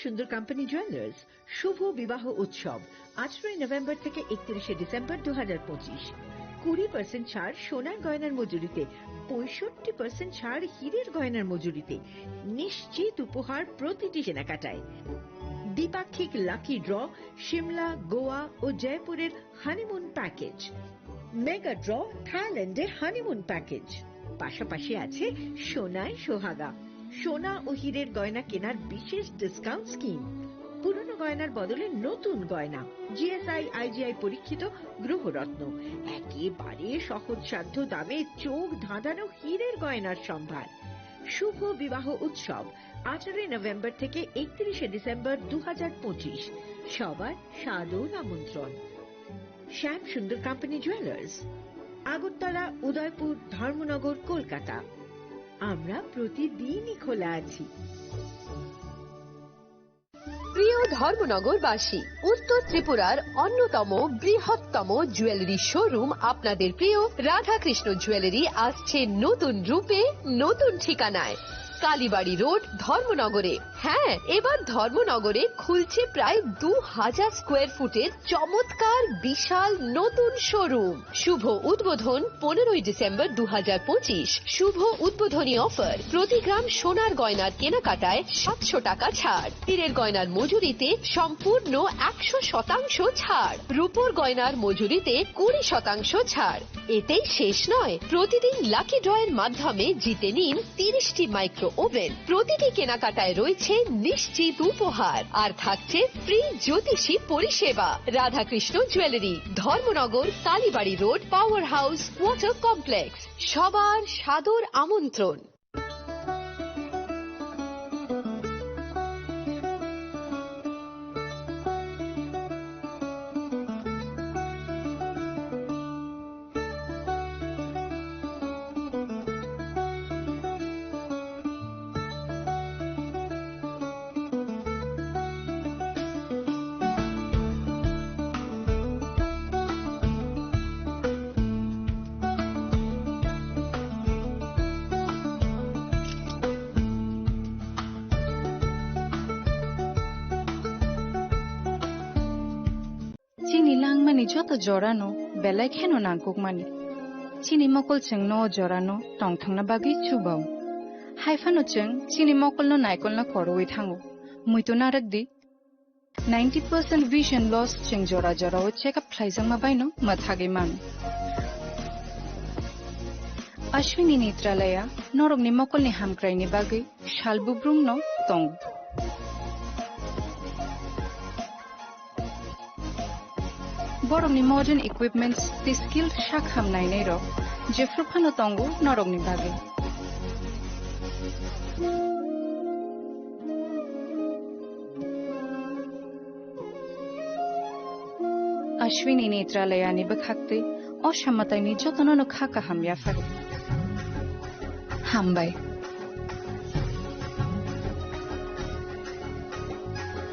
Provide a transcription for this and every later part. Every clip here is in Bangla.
সুন্দর কোম্পানি জুয়েলার্স শুভ বিবাহ উৎসব 18 নভেম্বর থেকে 31 ডিসেম্বর 2025। 20% ছাড় সোনার গয়নার মজুরিতে, 65% ছাড় হীরের গয়নার মজুরিতে, নিশ্চিত উপহার প্রতিটি কেনাকাটায়। দ্বিপাক্ষিক লাকি ড্র, শিমলা, গোয়া ও জয়পুরের হানিমুন প্যাকেজ, মেগা ড্র থাইল্যান্ডে হানিমুন প্যাকেজ। পাশাপাশি আছে সোনায় সোহাগা, সোনা ও হীরের গয়না কেনার বিশেষ ডিসকাউন্ট স্কিম। পুরনো গয়নার বদলে নতুন গয়না, জিএসআই আইজিআই পরীক্ষিত গ্রহরত্ন, একেবারে সহজসাধ্য দামে চোখ ধাঁধানো হীরের গয়নার সম্ভার। শুভ বিবাহ উৎসব 18 নভেম্বর থেকে 31 ডিসেম্বর 2025। সবার সাদর আমন্ত্রণ। শ্যাম সুন্দর কোম্পানি জুয়েলার্স, আগরতলা, উদয়পুর, ধর্মনগর, কলকাতা। আমরা প্রতিদিনই খোলা আছি। প্রিয় ধর্মনগরবাসী, উত্তর ত্রিপুরার অন্যতম বৃহত্তম জুয়েলারি শোরুম আপনাদের প্রিয় রাধাকৃষ্ণ জুয়েলারি আসছে নতুন রূপে, নতুন ঠিকানায়, কালীবাড়ি রোড, ধর্মনগরে। হ্যাঁ, এবার ধর্মনগরে খুলছে প্রায় 2000 স্কোয়ার ফুটের চমৎকার বিশাল নতুন শোরুম। শুভ উদ্বোধন 15 ডিসেম্বর 2025। শুভ উদ্বোধনী অফার, প্রতি গ্রাম সোনার গয়নার কেনাকাটায় 700 টাকা ছাড়, হীরের গয়নার মজুরিতে সম্পূর্ণ 100% ছাড়, রূপোর গয়নার মজুরিতে 20% ছাড়। এতেই শেষ নয়, প্রতিদিন লাকি ড্রয়ের মাধ্যমে জিতে নিন 30টি মাইক্রো ওভেন। প্রতিটি কেনাকাটায় রয়েছে নিশ্চিত উপহার, আর থাকছে ফ্রি জ্যোতিষী পরিষেবা। Radhakrishna jewellery, Dharmanagar, Kalibari road, power house, water complex. সবার সাদর আমন্ত্রণ। যত জরানো বেলায় খেন নাগুক মানি চিনি মকল চেং ন জরানো টং থাংনা বাগি চুবাও হাইফানো চেং চিনি মকল ন নাইকল না করওই থাঙ্গো মুইতো নারক দি 90% vision loss চেং জরা জরা ও চেক আপ ফ্লাইজাং মাবাইনো মাথাগে মান অশ্বিনী নেত্রালয়া নরকনি মকলনি হামক্রাইনি বাগি শালবুব্রুং ন টং Borongni modern equipments the skilled shakham nainai ro jefruphano tongo norongni bage Ashwini Netralaya ni bakhakte oshammatai ni jotonono khaka hamya fare hambai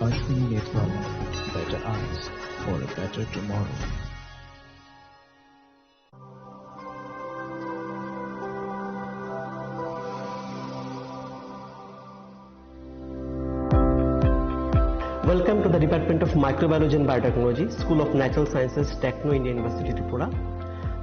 Ashwini Netralaya, better eyes for a better tomorrow. Welcome to the Department of Microbiology and Biotechnology, School of Natural Sciences, Techno India University, Tripura.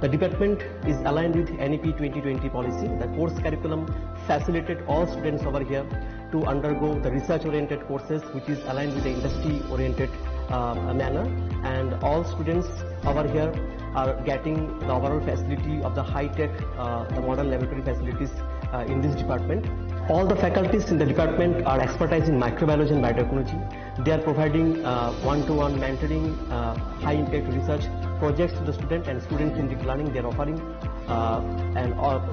The department is aligned with NEP 2020 policy. The course curriculum facilitated all students over here to undergo the research-oriented courses, which is aligned with the industry-oriented manner, and all students over here are getting the overall facility of the high-tech, the modern laboratory facilities in this department. All the faculties in the department are expertise in microbiology and biotechnology. They are providing one-to-one mentoring, high-impact research projects to the student, and student-centric learning they are offering,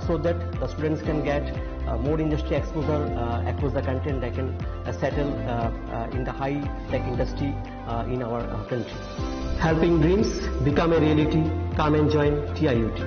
so that the students can get more industry exposure across the country, and they can settle in the high-tech industry in our country. Helping dreams become a reality. Come and join TIUT.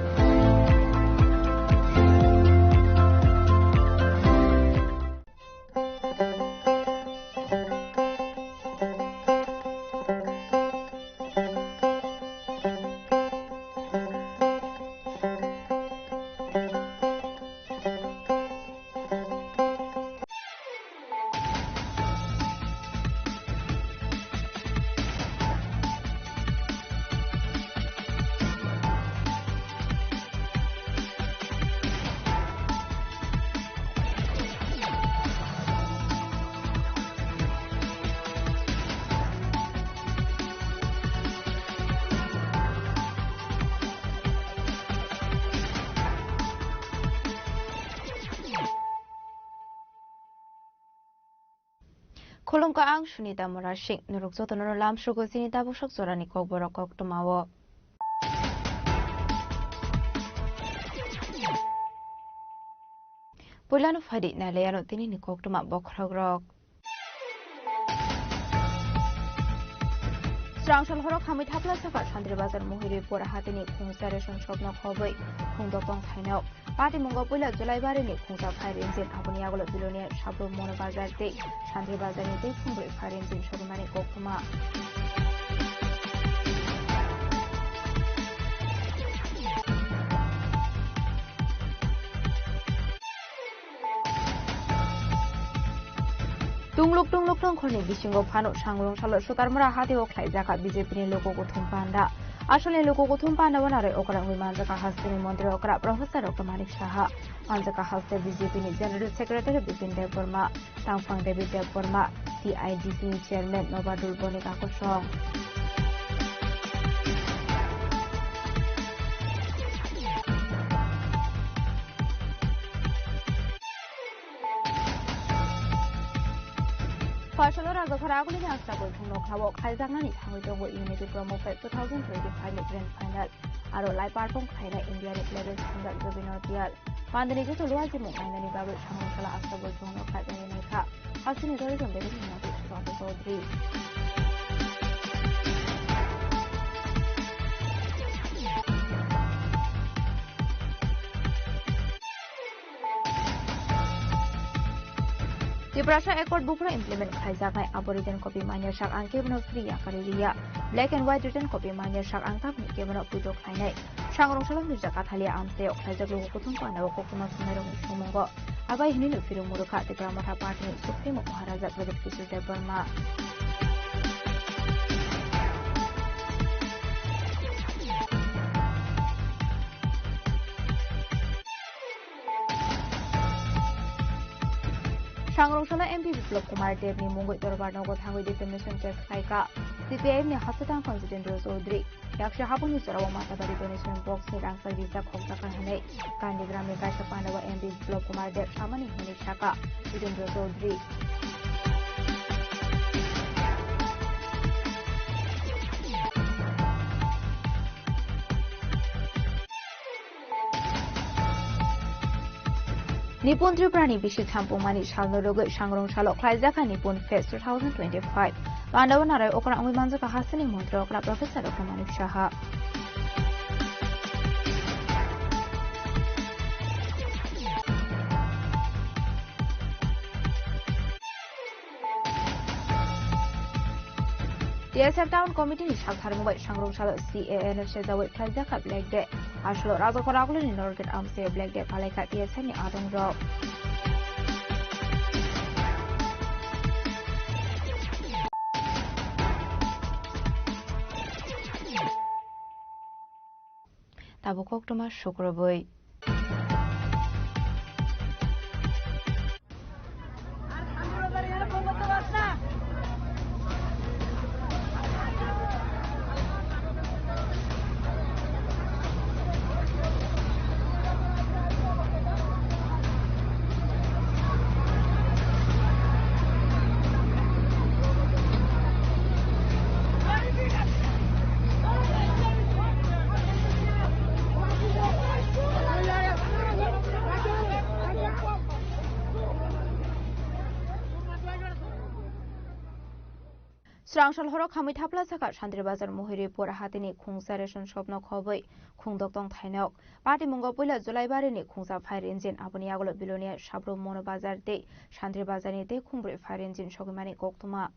Kolongka ang Sunita Morashik nuruk zoto nuro lam shugo sinita busok zorani kok borok kok tumawo. Pulano fadi na layano tini ni kok tuma bokragrok. Strangshal horok hamit hapla saka Chandri Bazar Muhiri pura hatini khungsa reshon shopna khoboi khungdopong thainok party mungo pula July bare ni khungsa fire engine abuni agolo bilonia shabro mono bazar te Chandri Bazar ni te khungri fire engine shobimani kokuma Tungluk tong khoni bisingo phano sangrong salo sutarmara hati ok khai jaka BJP ni logo ko thumpanda asole logo ko thumpanda banare okra ngui manjaka hastini mantri okra professor Dr. Manik Saha manjaka haste BJP ni general secretary Bipin Dev Burma Tangfang David Dev Burma TIDC ni chairman Nobadul Bonika Kosong Fashion raga kharaaguli ni asta bol thungno khawo khaijak nani thangoi dongo Unity Promo Fest 2025 ni grand final aro lai parpong khaina India ni players single Jobino Tial mandani ko tolwa ji mo nani babu thangno khala asta bol thungno khaijani ni kha hasini dori jombe ni mati Dr. Chaudhary Tiprasha Accord Bufra implement Khaijak nai Aboriginal copy mania shak ang kebno free yakariya black and white written copy mania shak ang tap ni kebno pujo khainai sangrong salam ni jaka thalia amse Khaijak logo kuthum pana ko kuma sumerong sumongo abai hini no firu muruka Tipra Matha party ni Supreme Maharaja Pradeep Kishore Dev Burma Sangrongsola MP Biplop Kumar Dev ni Mungoi Dorbar Nogo Thangoi Defamation Case Khaika CPIM ni Hasatang Constituent Chaudhary Yaksha Hapun ni Sarawa Mata Bari Donation Box ni Rangsa Visa Khokta Khanai Kandigram ni Kaisha Pandawa MP Biplop Kumar Dev Shamani Huni Shaka Videndra Chaudhary Nippon Triprani Bishi Thampo Mani Shalno Rogo Sangrong Shalo Khaijaka Nippon Fest 2025 Pandawa Narai Okra Angwi Manjaka Hasani Montre Okra Professor Dr. Manik Saha TSF Town Committee ni Shaltharmubai Sangrong Shalo CAN Shezawi Khaijaka Black Day Ashlo Rago Koragulu ni Norgate Amse Black Day Palaika TSF ni Adong Rock Tabukok Tuma Shukraboi Strangshal horok hamit hapla saka Chandri Bazar Muhiri pura hatini khungsa reshon shopna khoboi khungdok tong thainok party mungo pula July bare ni khungsa fire engine abuni agolo bilonia shabro mono bazar te Chandri Bazar ni te khungri fire engine shogimani koktuma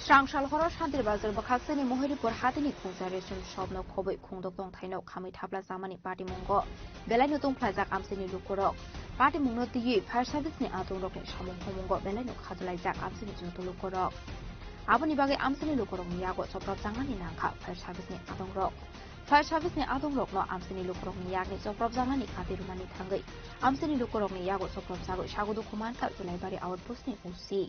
স্রাংশাল হরর শান্তির বাজার বখাকসেনি মহিরিপুর হাতিনি খুংজারেশন স্বপ্ন খবৈ খুংদক দং থাইনাव খাमै थाब्ला जामानि पार्टी मंग बेलायनो दंफ्लायजाक आमसिनि लुखरक पार्टी मंगनो तियै फायर सार्भिसनि आदं रकनि सामुं हमंग बेलायनो खादलायजाक आमसिनि जत लुखरक आबनि बागै आमसिनि लुखरकनि यागो सप्रब जांगानि नांखा फायर सार्भिसनि आदं रक फायर सार्भिसनि आदं रकनो आमसिनि लुखरकनि यागनि सप्रब जांगानि खातिरुमानि थांगै आमसिनि लुखरकनि यागो सप्रब जागो सागुदु खुमानखा जुलाइबारि आउटपोस्टनि उसी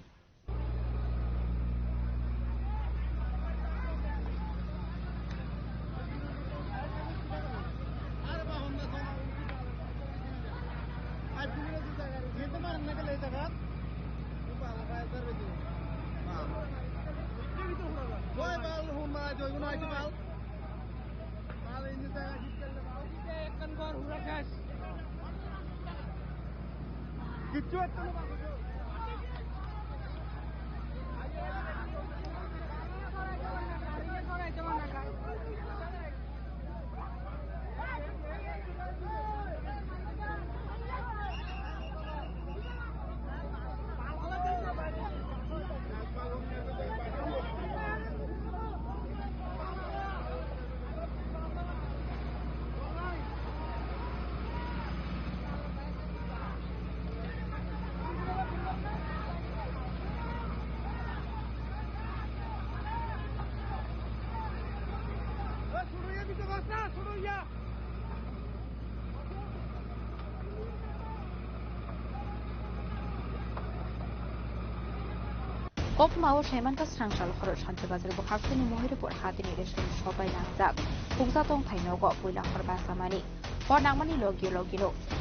Kopmawo Shaimanka Srangshal Horor Shanti Bazar Bukhaksini Mohiripur Hatini Reshon Shobai Nangjak Pungsatong Thainogo Puila Horba Samani Por Nangmani Logilo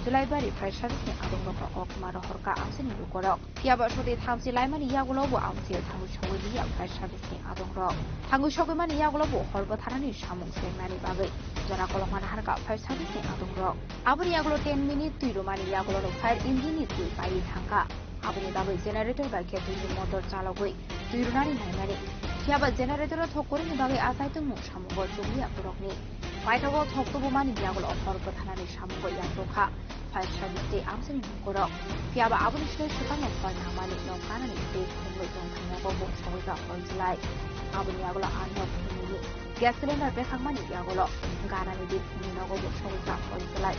Julaibari Fire Service Adong Rokro Okmaro Horka Amsini Lukorok Piaba Shodi Thamsi Laimani Yagulobo Amsi Thangu Shogili Fire Service Adong Rok Thangu Shogimani Yagulobo Horba Tharani Shamung Semani Bagai Jana Koloman Harka Fire Service Adong Rok Aburi Yagulo 10 minute Tuirumani Yagulo Fire Engine Tui Bai Thangka Abuni Babai Generator by Ketu Motor Chalogui Tuirunari Naimani Piaba Generator Tokurin Bagai Asaitum Shamugo Julia Purokni Paitago Tokubumani Yagulo Horba Thanani Shamugo Yasoka Fire Service Day Amsini Mukorok Piaba Abuni Shukang of Panamani no Kanani State Kumway Don Kanago Shoga or July Abuni Yagola Anno Kumini Gas cylinder Bekamani Yagulo Ganani did Kuminogo Shoga or July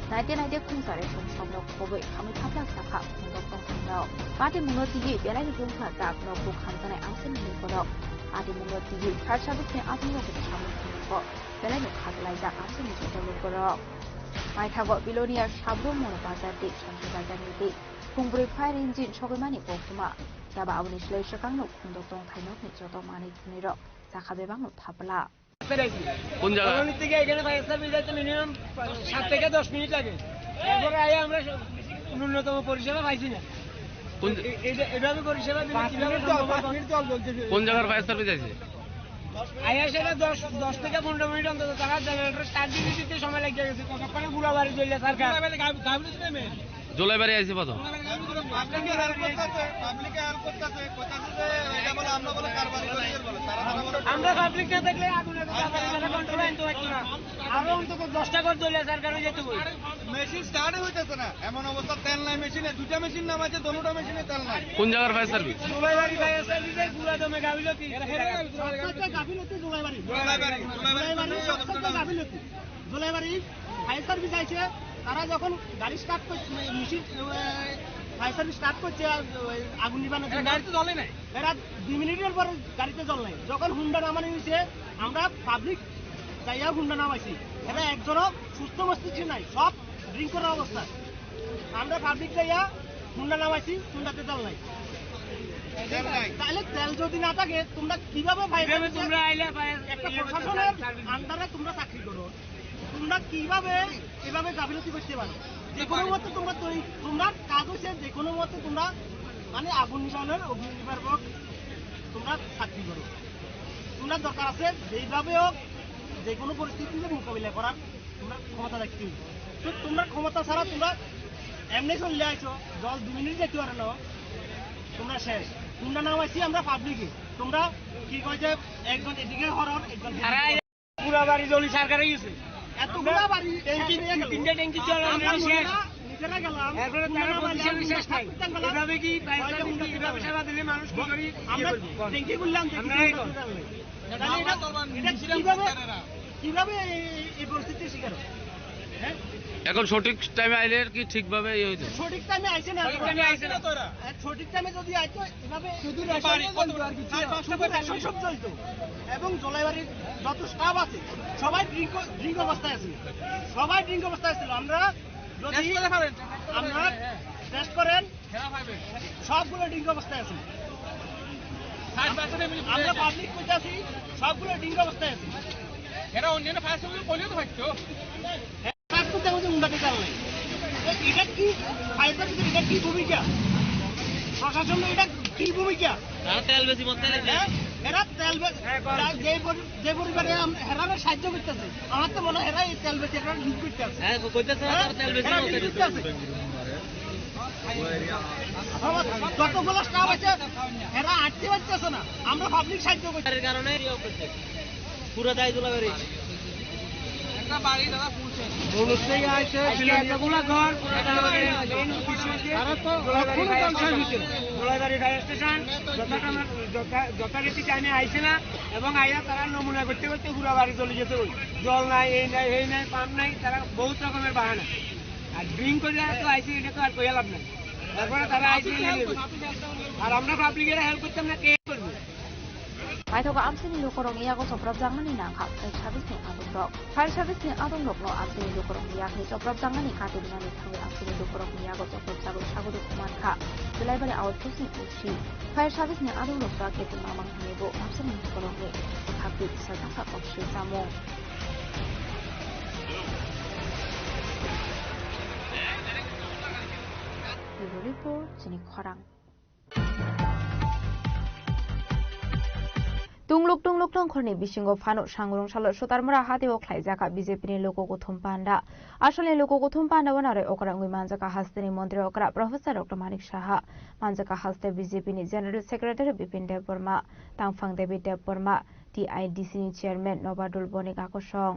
1990 Kunsaration Shamno Kobe Kami Tabla Saka Kundok Tino Party Munoti Belani Bunka Dak no Book Hansane Amsini Mukorok Adi Munoti Fire Service Adino Shamu Kumiko Belani Katalaiza Amsini Mukorok My Tago Bilonia Shabro Monobaza Dik Shanti Bazaniti Kumbri Fire Engine Shogimani Bokuma Yaba Abunishle Shakano Kundok Tino Joto Mani Tuniro Sakabebano Tabla কোন জায়গা থেকে এখানে ফায়ার সার্ভিস যাইতে মিনিমাম 7 থেকে 10 মিনিট লাগে এরপরে আয়া আমরা ন্যূনতম পরিষেবা পাইছি না এভাবে পরিষেবা দিলে কিভাবে সম্ভব 5 মিনিট জল জ্বলতেছে কোন জায়গার ফায়ার সার্ভিস আছে আয়া সেটা 10 থেকে 15 মিনিট অন্তত তারা জেনারেটর স্টার্ট দিতে সময় লাগে গেছে কতক্ষণে পুরো বাড়ি জ্বললে সরকার গাবলি দিতে মে জোলাইবাড়ি আইছে কত পাবলিকে হেল্প করতেছে কথা যে এটা বলে আমরা বলে কারবারি করি বলে তারা আমরা পাবলিক না দেখলে আগুনে তাড়াতাড়ি কন্ট্রোল আনতে পারছি না আরো অন্তত 10টা করে জ্বললে সরকার হয়ে যেতে বল মেশিন স্টার্ট হইতেছে না এমন অবস্থা তেল নাই মেশিনে দুটো মেশিন নাম আছে দুটো মেশিনে তেল নাই কোন জায়গার ফায়ার সার্ভিস জুলাইবাড়ি ফায়ার সার্ভিসের পুরো দমে গাবিলতি গাবিলতি জুলাইবাড়ি জুলাইবাড়ি ফায়ার সার্ভিস আইছে তারা যখন গাড়ি স্টার্ট করছে মেশিন ফায়ার সার্ভিস স্টার্ট করছে আগুন নিবানোর জন্য গাড়িতে জ্বলে নাই এরা 2 মিনিটের পরে গাড়িতে জ্বল নাই যখন হুন্ডা নামানো হয়েছে আমরা পাবলিক যাইয়া হুন্ডা নামাইছি এটা একজনও সুস্থ মস্তিষ্ক নাই সব ড্রিঙ্ক করার অবস্থা আমরা পাবলিক যাইয়া হুন্ডা নামাইছি হুন্ডাতে জ্বল নাই তাহলে তেল যদি না থাকে তোমরা কিভাবে তোমরা আইলে একটা প্রশাসনের আন্ডারে তোমরা চাকরি করো তোমরা কিভাবে এভাবে গাফিলতি করতে পারো যে কোনো মতে তোমরা কাজ হচ্ছে যে কোনো মতে তোমরা মানে আগুন নিবানোর অগ্নি নির্বাপক তোমরা চাকরি করো তোমরা দরকার আছে যেইভাবে হোক যে কোনো পরিস্থিতিতে মোকাবিলা করার তোমরা ক্ষমতা রাখতে হবে তো তোমরা ক্ষমতা ছাড়া তোমরা এমনি চলে আইছো জল 2 মিনিট যেতে পারে না তোমরা শেষ তোমরা নামাইছি আমরা পাবলিকে তোমরা কি কয় যে একজন এদিকে হরর একজন পুরা বাড়ি জ্বলি সরকারে গেছে এতগুলা বাড়ি ট্যাঙ্কি 3টা ট্যাঙ্কি চলে শেষ অফিসাররা গেলাম এরপরে তারা প্রতিষ্ঠান বিশ্বাস নাই এভাবে কি ফায়ার সার্ভিস এভাবে সেবা দিলে মানুষ কি করি আমরা ট্যাঙ্কি করলাম কিভাবে এই পরিস্থিতির শিকার হয়? হ্যাঁ এখন সঠিক টাইমে আইলে কি ঠিকভাবে ইয়ে হইতো? সঠিক টাইমে আইছে না তোরা সঠিক টাইমে যদি আইতো এভাবে শুধু রেশন সব চলতো এবং জলাইবাড়ির যত স্টাফ আছে সবাই ড্রিঙ্ক অবস্থায় আছে আমরা যদি আমরা টেস্ট করেন সবগুলো ড্রিঙ্ক অবস্থায় আছে আমরা পাবলিক কইতাছি সবগুলো ড্রিঙ্ক অবস্থায় আছে এরা অন্যান্য ফায়ার সার্ভিস বলেও তো থাকতো কাজ করতে আমাদের উন্নতি কারণে এটা কি ফায়ার সার্ভিসের এটা কি ভূমিকা প্রশাসনের এটা কি ভূমিকা তেল বেশি মধ্যে এরা তেল যে পরিবারে হেরারে সাহায্য করতেছে আমার তো মনে হয় এরা এই তেল বেশি একটা লুট করতেছে যতগুলো স্টাফ আছে এরা আটতে পারতেছে না আমরা পাবলিক সাহায্য করছি কারণে পুরো দায় তুলা বেরি একটা বাড়ি দাদা পুলছে এতগুলো ঘর গোলাবাড়ি ফায়ার স্টেশন যথারীতি টাইমে আইছে না এবং আইয়া তারা নমুনা করতে করতে পুরো বাড়ি চলে যেতে ওই জল নাই এই নাই এই নাই পাম্প নাই তারা বহুত রকমের বাহানা আর ড্রিঙ্ক করে তো আইসি এটা তো আর কইয়া লাভ নাই তারপরে তারা আইসি আর আমরা পাবলিকেরা হেল্প করতাম না কে করবে Maithoga amsini lukorong iyago soprab jangmani nangkap fire service ni adung rok. Fire service ni adung rok no amsini lukorong iyak ni soprab jangmani kati dinani thangi amsini lukorong iyago soprab jago sagudu kuman ka. Belai bali awat pusi usi. Fire service ni adung rok sa ketu mamang hanibo amsini lukorong ni happy sa jangka opsi samong. Bureau report sini khorang. Tungluk tongkhorni bisingo phano sangrung salo sotarmura hati o khlaijaka BJP ni lokogothum panda asole lokogothum panda wanare okra ngui manjaka hasteni mantri okra Professor Dr. Manik Saha manjaka haste BJP ni General Secretary Bipin Dev Burma Tangphang Devi Dev Burma TIDC ni Chairman Nobadul Bonik Akosong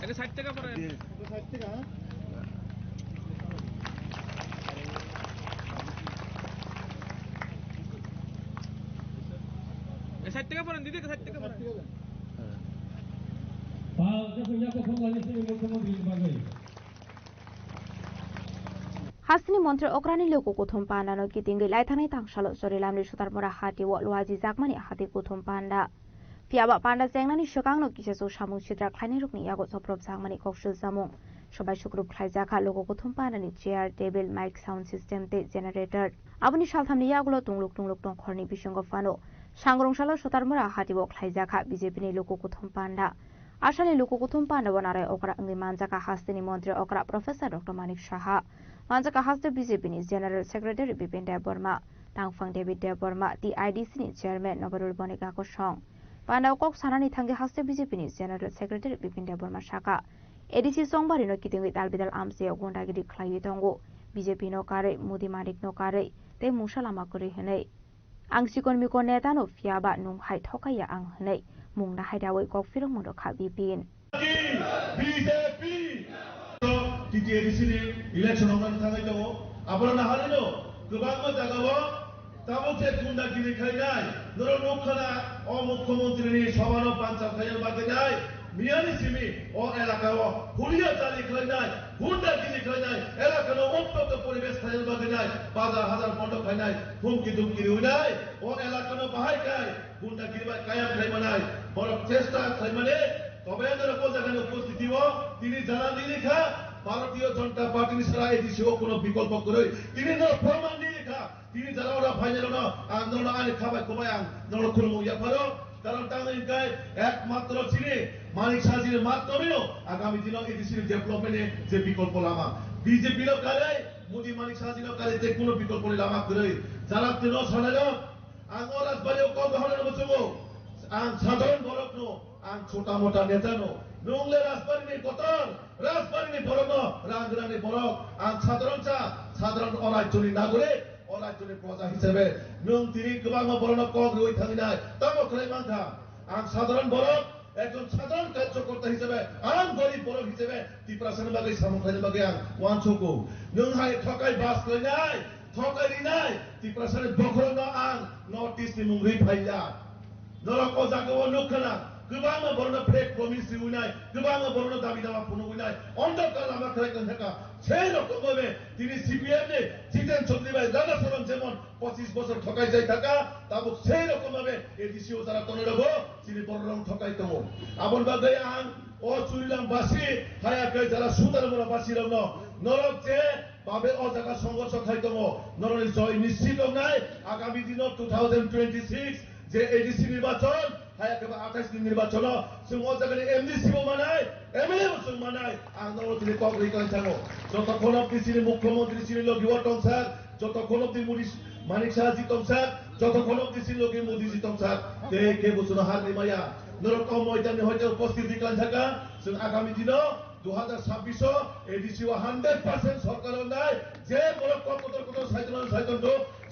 এটা 60 টাকা পড়ে 60 টাকা এ 60 টাকা পড়েন দিদি 60 টাকা পড়েন Hasni Montre Okrani Loko Kuthum Panda no Kitingi Laitani Tangsalo Sori Lamri Sutarmura Hati Wa Luaji Zakmani Hati Kuthum Panda. Piaba Panda Sengnani Shokang no Kisasu Shamu Chitra Klani Rukni Yago Soprop Zakmani Kokshul Samung. Shobai Shukrup Klaizaka Loko Kuthum Panda ni chair, table, mic, sound system te generator. Abuni Shalthamni Yagulo Tungluk Tongkhorni Bishingo Fano. Sangrung Shalo Sutarmura Hati Wa Klaizaka BJP ni Loko Kuthum Panda. Asale Loko Kuthum Panda wanare Okra Ngi Manjaka Hasteni Mantri Okra Professor Dr. Manik Saha. Manjaka haste BJP ni General Secretary Bipin Dev Burma, Tangphang Devi Dev Burma, TIDC ni Chairman Nobadul Bonik Akosong. Panda Kok Sanani Thangi haste BJP ni General Secretary Bipin Dev Burma Shaka. ADC Songbari no Kitingi Albidal Amse Gondagiri Khlayi Tongo, BJP no kare, Modi Manik no kare, te Mushalama Kuri Hene. Angsikon Miko Neta no Fiaba Num Hai Thokaya Ang Hene, Mungna Haidawi Kok Firong Mundo Bipin. BJP! TTADC election online थांनाय दङ आबोला नाहालेनो गोबां जायगायाव ताबोसे गुन्डागिरि खालामनाय नर नखना अ मुख्यमन्त्रीनि सभायाव पान्साब खालाम बागैनाय मियानि सिमि अ एलाकायाव हुलिया जालि खालामनाय गुन्डागिरि खालामनाय एलाकायाव अन्तत परिबेश खालाम बागैनाय बाजार हाजार बन्द खालामनाय हुमकि दुमकि होनाय अ एलाकायाव बाहायखाय गुन्डागिरि कायम खालामनाय बर चेष्टा खालामनाय তবে এদের উপজাগানে উপস্থিতিও তিনি জানান লেখা ভারতীয় জনতা পার্টি ছাড়া এদেশেও কোনো বিকল্প করে তিনি প্রমাণ লেখা তিনি যারা ওরা ফাইনাল না আন্দোলন আনে খাবাই খোবাই আন্দোলন খুলমু ইয়াফারো কারণ তাঙ্গাই একমাত্র চিনি মানিক সাজির মাধ্যমেও আগামী দিনে এডিসির ডেভেলপমেন্টে যে বিকল্প লামা বিজেপি কালে মোদি মানিক সাজির কালে যে কোনো বিকল্প লামা করে যারা তেন সানালো আং রাজবাড়িও কম ধরনের বসবো আং সাধারণ বরক নো আং ছোটা মোটা নেতা নো নংলে রাজবাড়িনি কতর রাজবাড়িনি বরক রাজরানি বরক আং সাধারণ অরাজ্যনি নাগরিক অরাজ্যনি প্রজা হিসেবে নং তিনি গোবাং বরণ কক রই থামিনাই তামো করে মানথা আং সাধারণ বরক একজন সাধারণ কার্যকর্তা হিসেবে আং গরিব বরক হিসেবে ত্রিপুরাসনের বাগে সামুখাইনি বাগে আং ওয়ানছকো নং হাই ঠকাই বাস লইনাই ঠকাই রিনাই ত্রিপুরাসনের বখরন আং নর্থ ইস্ট नि मुंगै फाइला नरक जागो नखना गोबां बरन फेक प्रमिस दिउनाय गोबां बरन दाबि दावा फुनुनाय अंधकार लामा खालायगोन थाका সেই রকম ভাবে তিনি সিপিএম নে জিতেন চৌধুরী ভাই দাদা সরম যেমন 25 বছর ঠকাই যাই থাকা তাবো সেই রকম ভাবে এডিসিও যারা তনে রব তিনি বড়রং ঠকাই তমো আবন বাগে আং ও চুরিলাম বাসি হায়াকে যারা সুতার মোরা বাসি রং নরক যে বাবে ও জায়গা সংঘর্ষ খাইতম নরনের জয় নিশ্চিত নাই আগামী দিন 2026 যে এডিসি নির্বাচন হায়াকে 28 দিন নির্বাচন जों ও জায়গায় এমডিসিও মানায় এমএলএ বসুন মানায় আন্দোলন তিনি কবরি করে থাকো যতক্ষণ অব্দি তিনি মুখ্যমন্ত্রী ছিলেন লগিও টংসার যতক্ষণ অব্দি মানিক সাহাজি টংসার যতক্ষণ অব্দি ছিল লগি মোদি জি টংসার কে বসুন হার নিমায়া নরকম ময়দানে হয়তো উপস্থিতি কান থাকা जों আগামী দিন 2026 এডিসিও 100% সরকার নাই যে বড় কত সাইতন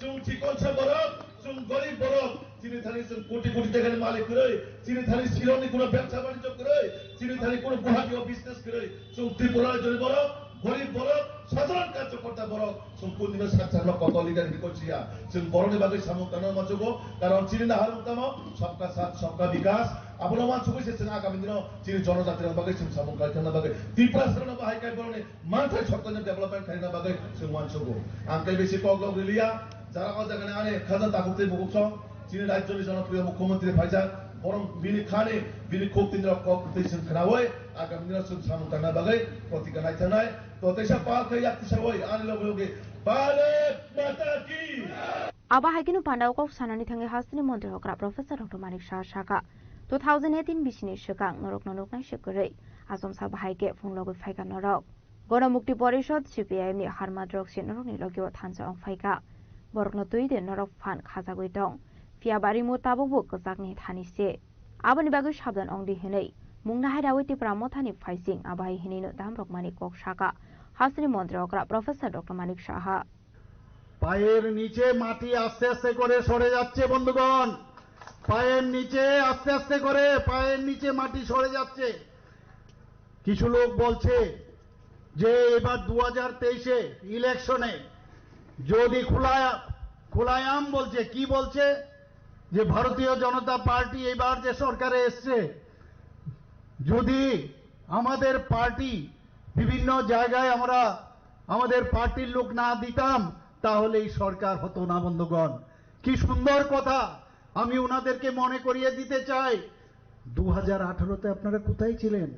जों চিকনসা বড় जों গরিব বড় চিনি থানি जों কোটি কোটি টাকার মালিক করে চিনি থানি শিলংনি কোনো ব্যবসা বাণিজ্য করে চিনি থানি কোনো গুয়াহাটিও বিজনেস করে जों ত্রিপুরার জন্য বড় গরিব বড় সাধারণ কার্যকর্তা বড় সম্পূর্ণ সাচ্চান্ন কত লিডার বিকশিয়া जों বড়নি বাগে সামুকানো মাছগো কারণ চিনি না হারমতাম সবকা সাথ সবকা বিকাশ আপনার মানসুকই जों আগামী দিন চিনি জনজাতির বাগে जों সামুকাইখানা বাগে ত্রিপুরা সরণ বাহাইকাই বড়নি মানসাই সরকারের ডেভেলপমেন্ট খাইনা বাগে जों মানসুকো আঙ্কাই বেশি কগলগ রিলিয়া যারা অজাগানে আনে খাজা তাকুতে মুকুছ চিনি রাজ্যের জনপ্রিয় মুখ্যমন্ত্রী ভাইজান বরং বিনি খানে বিনি খুব তিনরা কপতে जों খানাওই আগামী দিন जों সামুকানা বাগে প্রতিকা নাইথানাই তো তেসা পাল খাই yaktisaoi ani loge भारत माता की Aba haikinu pandau kok sanani thangi hasni mantri hokra Professor Dr. Manik Shah Shaka 2018 bisini shekang norok nai shekure asom sa haike phunglogo phaika norok Ganamukti Porishod CPIM ni harmadrok sin norok ni logyo thansa ong phaika borokno tuide norok phan khajagoi dong fiabari mu tabobo kajak ni thani se aboni bagu sabdan ong di henei mungna hairawi tipra mothani phaising abai hinino damrok Manik kok Shaka hasni mantri hokra Professor Dr. Manik Shah পায়ের নিচে মাটি আস্তে আস্তে করে সরে যাচ্ছে বন্ধুগণ পায়ের নিচে আস্তে আস্তে করে পায়ের নিচে মাটি সরে যাচ্ছে কিছু লোক বলছে যে এবার 2023 এ ইলেকশনে যদি খোলায়াম বলছে কি বলছে যে ভারতীয় জনতা পার্টি এবার যে সরকারে এসছে যদি আমাদের পার্টি বিভিন্ন জায়গায় আমরা আমাদের পার্টির লোক না দিতাম তাহলে এই সরকার হতো না বন্ধুগণ কি সুন্দর কথা আমি ওনাদেরকে মনে করিয়ে দিতে চাই 2018 তে আপনারা কোথায় ছিলেন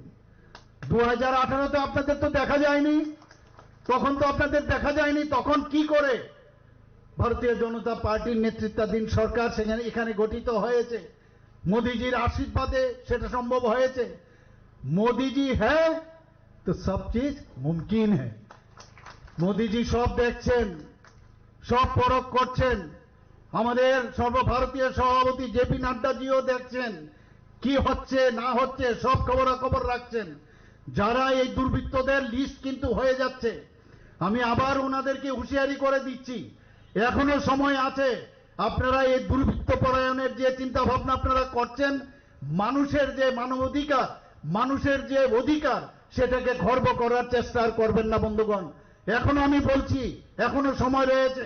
2018 তে আপনাদের তো দেখা যায়নি তখন কি করে ভারতীয় জনতা পার্টির নেতৃত্বাধীন সরকার সেখানে এখানে গঠিত হয়েছে মোদিজির আশীর্বাদে সেটা সম্ভব হয়েছে মোদিজি হ্যাঁ তো সব চিজ মুমকিন হ্যাঁ মোদিজি সব দেখছেন সব পরখ করছেন আমাদের সর্বভারতীয় সভাপতি জেপি নাড্ডাজিও দেখছেন কি হচ্ছে না হচ্ছে সব খবরাখবর রাখছেন যারা এই দুর্বৃত্তদের লিস্ট কিন্তু হয়ে যাচ্ছে আমি আবার ওনাদেরকে হুঁশিয়ারি করে দিচ্ছি এখনো সময় আছে আপনারা এই দুর্বৃত্ত পরায়ণের যে চিন্তা ভাবনা আপনারা করছেন মানুষের যে মানবাধিকার মানুষের যে অধিকার সেটাকে খর্ব করার চেষ্টা করবেন না বন্ধুগণ এখনো আমি বলছি এখনো সময় রয়েছে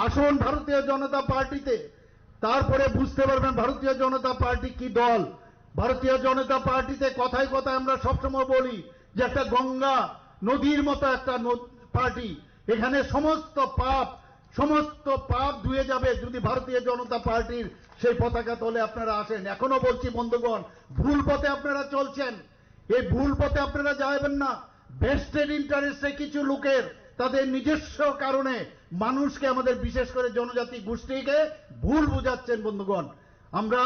আসুন ভারতীয় জনতা পার্টিতে তারপরে বুঝতে পারবেন ভারতীয় জনতা পার্টি কি দল ভারতীয় জনতা পার্টিতে কথায় কথায় আমরা সবসময় বলি যে একটা গঙ্গা নদীর মতো একটা পার্টি এখানে সমস্ত পাপ ধুয়ে যাবে যদি ভারতীয় জনতা পার্টির সেই পতাকা তলে আপনারা আসেন এখনো বলছি বন্ধুগণ ভুল পথে আপনারা চলছেন এই ভুল পথে আপনারা যাবেন না ভেস্টেড ইন্টারেস্টে কিছু লোকের তাদের নিজস্ব কারণে মানুষকে, আমাদের বিশেষ করে জনজাতি গোষ্ঠীকে ভুল বুঝাচ্ছেন বন্ধুগণ। আমরা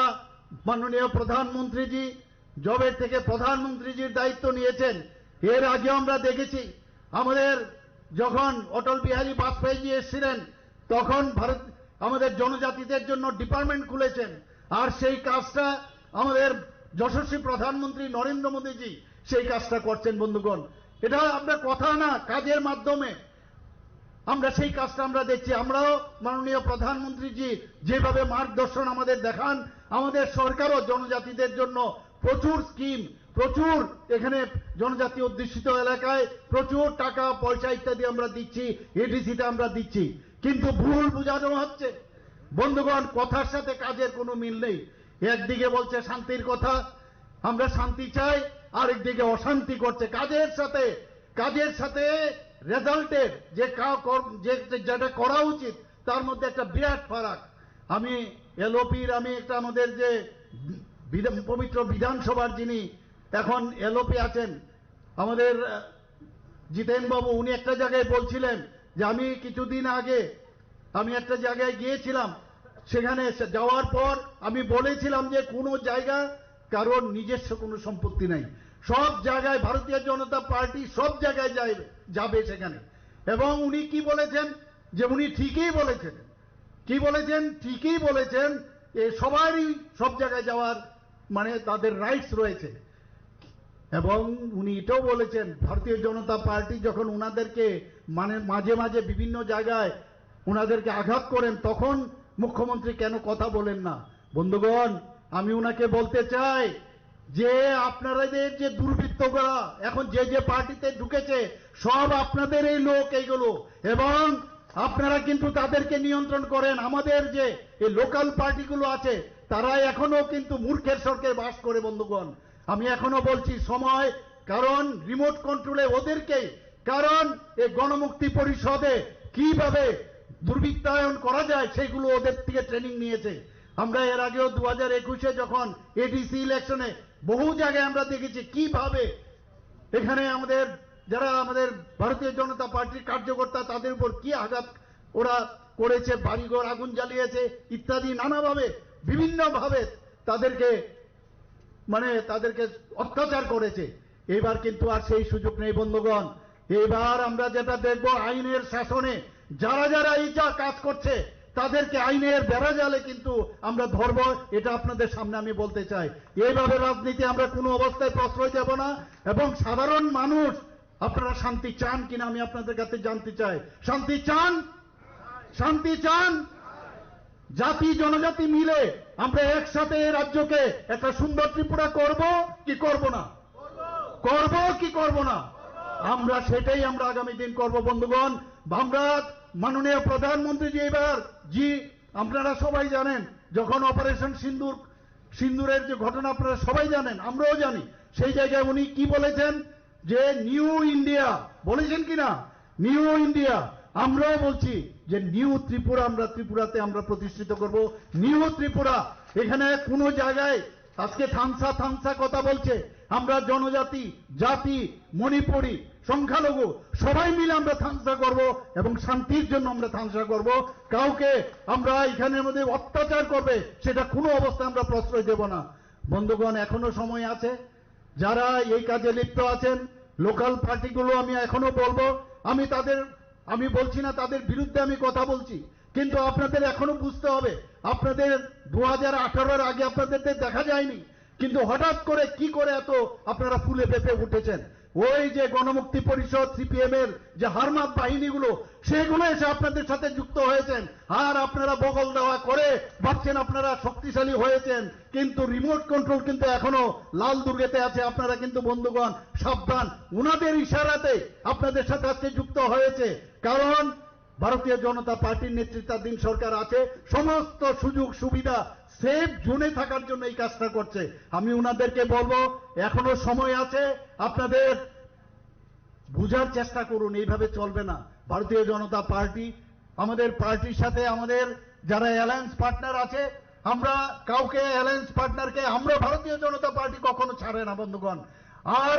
মাননীয় প্রধানমন্ত্রীজি জবের থেকে প্রধানমন্ত্রীজির দায়িত্ব নিয়েছেন, এর আগে আমরা দেখেছি আমাদের যখন অটল বিহারী বাজপেয়ীজি এসেছিলেন তখন আমাদের জনজাতিদের জন্য ডিপার্টমেন্ট খুলেছেন, আর সেই কাজটা আমাদের যশস্বী প্রধানমন্ত্রী নরেন্দ্র মোদীজি সেই কাজটা করছেন বন্ধুগণ। এটা আমরা কথা না, কাজের মাধ্যমে আমরা সেই কাজটা আমরা দেখছি। আমরাও মাননীয় প্রধানমন্ত্রীজি যেভাবে মার্গদর্শন আমাদের দেখান, আমাদের সরকারও জনজাতিদের জন্য প্রচুর স্কিম, প্রচুর এখানে জনজাতি অধ্যুষিত এলাকায় প্রচুর টাকা পয়সা ইত্যাদি আমরা দিচ্ছি, এডিসিটা আমরা দিচ্ছি, কিন্তু ভুল বোঝানো হচ্ছে বন্ধুগণ। কথার সাথে কাজের কোনো মিল নেই। একদিকে বলছে শান্তির কথা, আমরা শান্তি চাই, আরেকদিকে অশান্তি করছে। কাজের সাথে রেজাল্টের যেটা করা উচিত তার মধ্যে একটা বিরাট ফারাক। আমি এলওপির একটা আমাদের যে পবিত্র বিধানসভার যিনি এখন এলওপি আছেন আমাদের জিতেন বাবু, উনি একটা জায়গায় বলছিলেন যে আমি কিছুদিন আগে আমি একটা জায়গায় গিয়েছিলাম, সেখানে যাওয়ার পর আমি বলেছিলাম যে কোনো জায়গা কারোর নিজস্ব কোনো সম্পত্তি নাই, সব জায়গায় ভারতীয় জনতা পার্টি সব জায়গায় যাবে সেখানে। এবং উনি কি বলেছেন যে উনি ঠিকই বলেছেন, ঠিকই বলেছেন সবারই সব জায়গায় যাওয়ার মানে তাদের রাইটস রয়েছে। এবং উনি এটাও বলেছেন ভারতীয় জনতা পার্টি যখন উনাদেরকে মানে মাঝে মাঝে বিভিন্ন জায়গায় উনাদেরকে আঘাত করেন তখন মুখ্যমন্ত্রী কেন কথা বলেন না। বন্ধুগণ, আমি উনাকে বলতে চাই যে আপনাদের যে দুর্বৃত্তরা এখন যে পার্টিতে ঢুকেছে সব আপনাদের এই লোক এইগুলো, এবং আপনারা কিন্তু তাদেরকে নিয়ন্ত্রণ করেন। আমাদের যে এই লোকাল পার্টিগুলো আছে তারা এখনো কিন্তু মূর্খের স্বর্গে বাস করে বন্ধুগণ। আমি এখনো বলছি সময়, কারণ রিমোট কন্ট্রোলে ওদেরকেই, কারণ এই গণমুক্তি পরিষদে কিভাবে দুর্বৃত্তায়ন করা যায় সেগুলো ওদের থেকে ট্রেনিং নিয়েছে। আমরা এর আগেও 2021-এ যখন এডিসি ইলেকশনে বহু জায়গায় আমরা দেখেছি কিভাবে এখানে আমাদের যারা আমাদের ভারতীয় জনতা পার্টির কার্যকর্তা তাদের উপর কি আঘাত ওরা করেছে, বাড়িঘর আগুন জ্বালিয়েছে ইত্যাদি নানাভাবে বিভিন্নভাবে তাদেরকে অত্যাচার করেছে। এবার কিন্তু আর সেই সুযোগ নেই বন্ধুগণ। এবার আমরা যেটা দেখব আইনের শাসনে যারা এই যা কাজ করছে তাদেরকে আইনের বেড়াজালে কিন্তু আমরা ধরব, এটা আপনাদের সামনে আমি বলতে চাই। এইভাবে রাজনীতি আমরা কোনো অবস্থায় প্রশ্রয় দেব না। এবং সাধারণ মানুষ আপনারা শান্তি চান কিনা আমি আপনাদের কাছে জানতে চাই। শান্তি চান? জাতি জনজাতি মিলে আমরা একসাথে এই রাজ্যকে একটা সুন্দর ত্রিপুরা করব কি করব না? আমরা সেটাই আমরা আগামী দিন করব বন্ধুগণ। আমরা মাননীয় প্রধানমন্ত্রী আপনারা সবাই জানেন যখন অপারেশন সিন্দুরের যে ঘটনা আপনারা সবাই জানেন, আমরাও জানি, সেই জায়গায় উনি কি বলেছেন যে নিউ ইন্ডিয়া বলেছেন কিনা, নিউ ইন্ডিয়া। আমরাও বলছি যে নিউ ত্রিপুরা আমরা ত্রিপুরাতে আমরা প্রতিষ্ঠিত করব। নিউ ত্রিপুরা এখানে কোনো জায়গায় আজকে থামসা কথা বলছে, আমরা জনজাতি, জাতি, মণিপুরি, সংখ্যালঘু সবাই মিলে আমরা থামসা করব এবং শান্তির জন্য আমরা থামসা করব। কাউকে আমরা এখানের মধ্যে অত্যাচার করবে সেটা কোনো অবস্থায় আমরা প্রশ্রয় দেব না। বন্ধুগণ, এখনো সময় আছে, যারা এই কাজে লিপ্ত আছেন লোকাল পার্টিগুলো আমি এখনো বলবো, আমি বলছি না তাদের বিরুদ্ধে আমি কথা বলছি, কিন্তু আপনাদের এখনো বুঝতে হবে আপনাদের 2018-এর আগে আপনাদের দেখা যায়নি, কিন্তু হঠাৎ করে কি করে এত আপনারা ফুলে পেঁপে উঠেছেন। ওই যে গণমুক্তি পরিষদ সিপিএম এর যে হারমাত বাহিনীগুলো সেগুলো এসে আপনাদের সাথে যুক্ত হয়েছেন, আর আপনারা বগল দেওয়া করে ভাবছেন আপনারা শক্তিশালী হয়েছেন, কিন্তু রিমোট কন্ট্রোল কিন্তু এখনো লাল দুর্গেতে আছে। আপনারা কিন্তু বন্ধুগণ সাবধান, উনাদের ইশারাতে আপনাদের সাথে আজকে যুক্ত হয়েছে, কারণ ভারতীয় জনতা পার্টির নেতৃত্বাধীন সরকার আছে, সমস্ত সুযোগ সুবিধা সেফ জোনে থাকার জন্য এই কাজটা করছে। আমি উনাদেরকে বলবো এখনো সময় আছে, আপনাদের বুঝার চেষ্টা করুন, এইভাবে চলবে না। ভারতীয় জনতা পার্টি আমাদের পার্টির সাথে আমাদের যারা অ্যালায়েন্স পার্টনার আছে, আমরা কাউকে অ্যালায়েন্স পার্টনারকে আমরা ভারতীয় জনতা পার্টি কখনো ছাড়ে না বন্ধুগণ। আর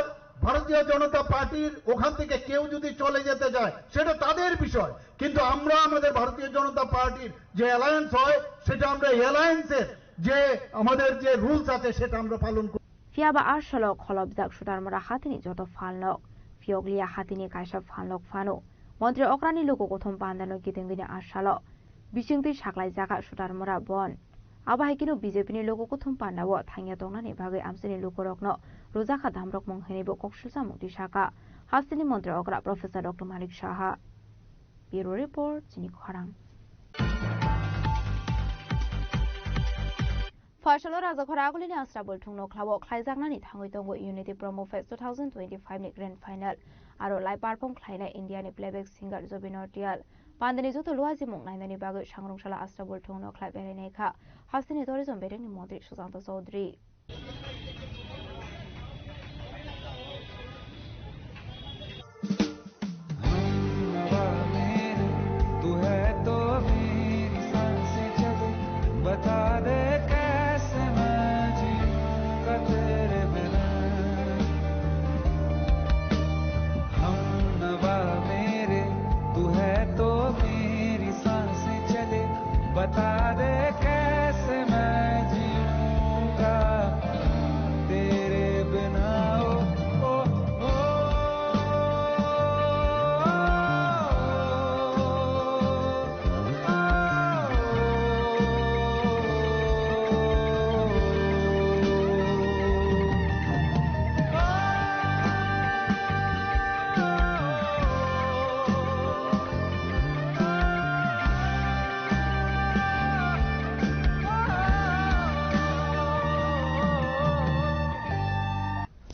ভারতীয় জনতা পার্টির ওখান থেকে কেউ যদি চলে যেতে যায় সেটা তাদের বিষয়, কিন্তু আমরা আমাদের ভারতীয় জনতা পার্টির যে অ্যালায়েন্স হয় সেটা আমরা অ্যালায়েন্সের যে আমাদের যে রুলস আছে সেটা আমরা পালন করি। Fiaba Arshalok Holobzak Shudarmara Hatini Joto Falnok, Fioglia Hatini Kaisha Falnok Fano, Montre Okrani Loko Gothom Pandano Gitengina Arshalok, Bishingti Shaklai Zaka Shudarmara Bon. Abahikino BJP Loko Gothom Pandawo, Tanya Donani Bagi Amsini Lukorokno, Rosaka Damrok Monghenibo Kokshusa Mukti Shaka, Hastini Montre Okra Professor Dr. Malik Shaha. Bureau Report, Jinik Harang. Fashalo Razakora Agulini Astrabul Tungno Klavo, Klaizagnani Tanguitongo Unity Promo Fest 2025 Grand Final, Aro Lai Parpong Klaina Indian playback singer Zobinotial, Pandanizo to Luazi Mung Nainani Bagu Shangrung Shala Astrabul Tungno Klabereneka, Hastini Tourism Bedeni Modri Susanto Sodri.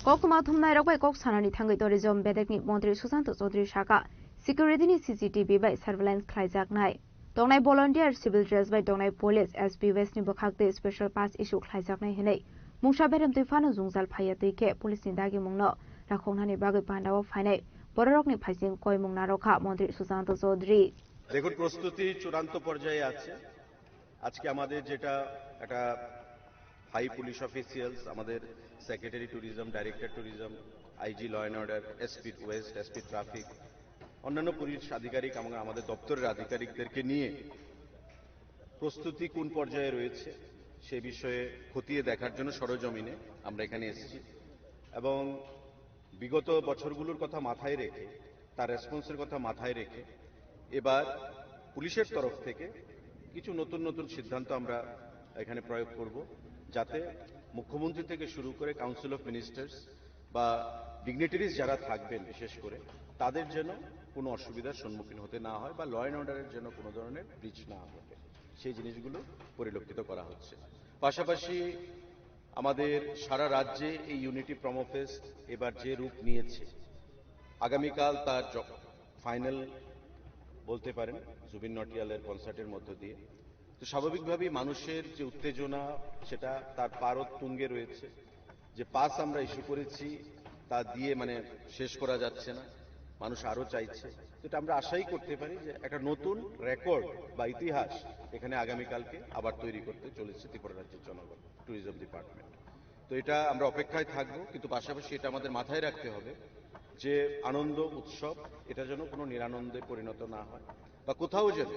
Kokuma Tumnai Kok Sanani Tangi Tourism Bedekni Montri Susanto Sodri Shaka, Security CCTV by Surveillance Klaizak Nai. Donai volunteer civil dress by Donai Police SP West Nibokakte Special Pass issue Klaizak Nai Hene. Mungsha Berem Tifano Zungzal Payatike, Police Nidagi Mungno, Rakonani Bagi Pandawa Fine, Borokni Paising Koi Mungnaroka, Montri Susanto Sodri. দেখুন প্রস্তুতি চূড়ান্ত পর্যায়ে আছে। আজকে আমাদের যেটা একটা হাই পুলিশ অফিসিয়ালস, আমাদের secretary tourism, director tourism, IG law and order, SP west, SP traffic, অন্যান্য পুলিশ আধিকারিক এবং আমাদের দপ্তরের আধিকারিকদেরকে নিয়ে প্রস্তুতি কোন পর্যায়ে রয়েছে সে বিষয়ে খতিয়ে দেখার জন্য সরজমিনে আমরা এখানে এসেছি এবং বিগত বছরগুলোর কথা মাথায় রেখে, তার রেসপন্সের কথা মাথায় রেখে এবার পুলিশের তরফ থেকে কিছু নতুন নতুন সিদ্ধান্ত আমরা এখানে প্রয়োগ করব, যাতে মুখ্যমন্ত্রী থেকে শুরু করে কাউন্সিল অফ মিনিস্টার্স বা ডিগনিটারিজ যারা থাকবেন বিশেষ করে তাদের যেন কোনো অসুবিধার সম্মুখীন হতে না হয় বা ল অ্যান্ড অর্ডারের জন্য কোনো ধরনের ব্রিচ না ঘটে, সেই জিনিসগুলো পরিলক্ষিত করা হচ্ছে। পাশাপাশি আমাদের সারা রাজ্যে এই ইউনিটি প্রমো ফেস্ট এবার যে রূপ নিয়েছে, আগামীকাল তার ফাইনাল বলতে পারেন জুবিন নটিয়ালের কনসার্টের মধ্য দিয়ে, তো স্বাভাবিকভাবেই মানুষের যে উত্তেজনা সেটা তার পারদ তুঙ্গে রয়েছে। যে পাস আমরা ইস্যু করেছি তা দিয়ে শেষ করা যাচ্ছে না, মানুষ আরো চাইছে। এটা আমরা আশাই করতে পারি যে একটা নতুন রেকর্ড বা ইতিহাস এখানে আগামীকালকে আবার তৈরি করতে চলেছে ত্রিপুরা রাজ্যের জনগণ, ট্যুরিজম ডিপার্টমেন্ট। তো এটা আমরা অপেক্ষায় থাকবো, কিন্তু পাশাপাশি এটা আমাদের মাথায় রাখতে হবে যে আনন্দ উৎসব এটা যেন কোনো নিরানন্দে পরিণত না হয় বা কোথাও যেন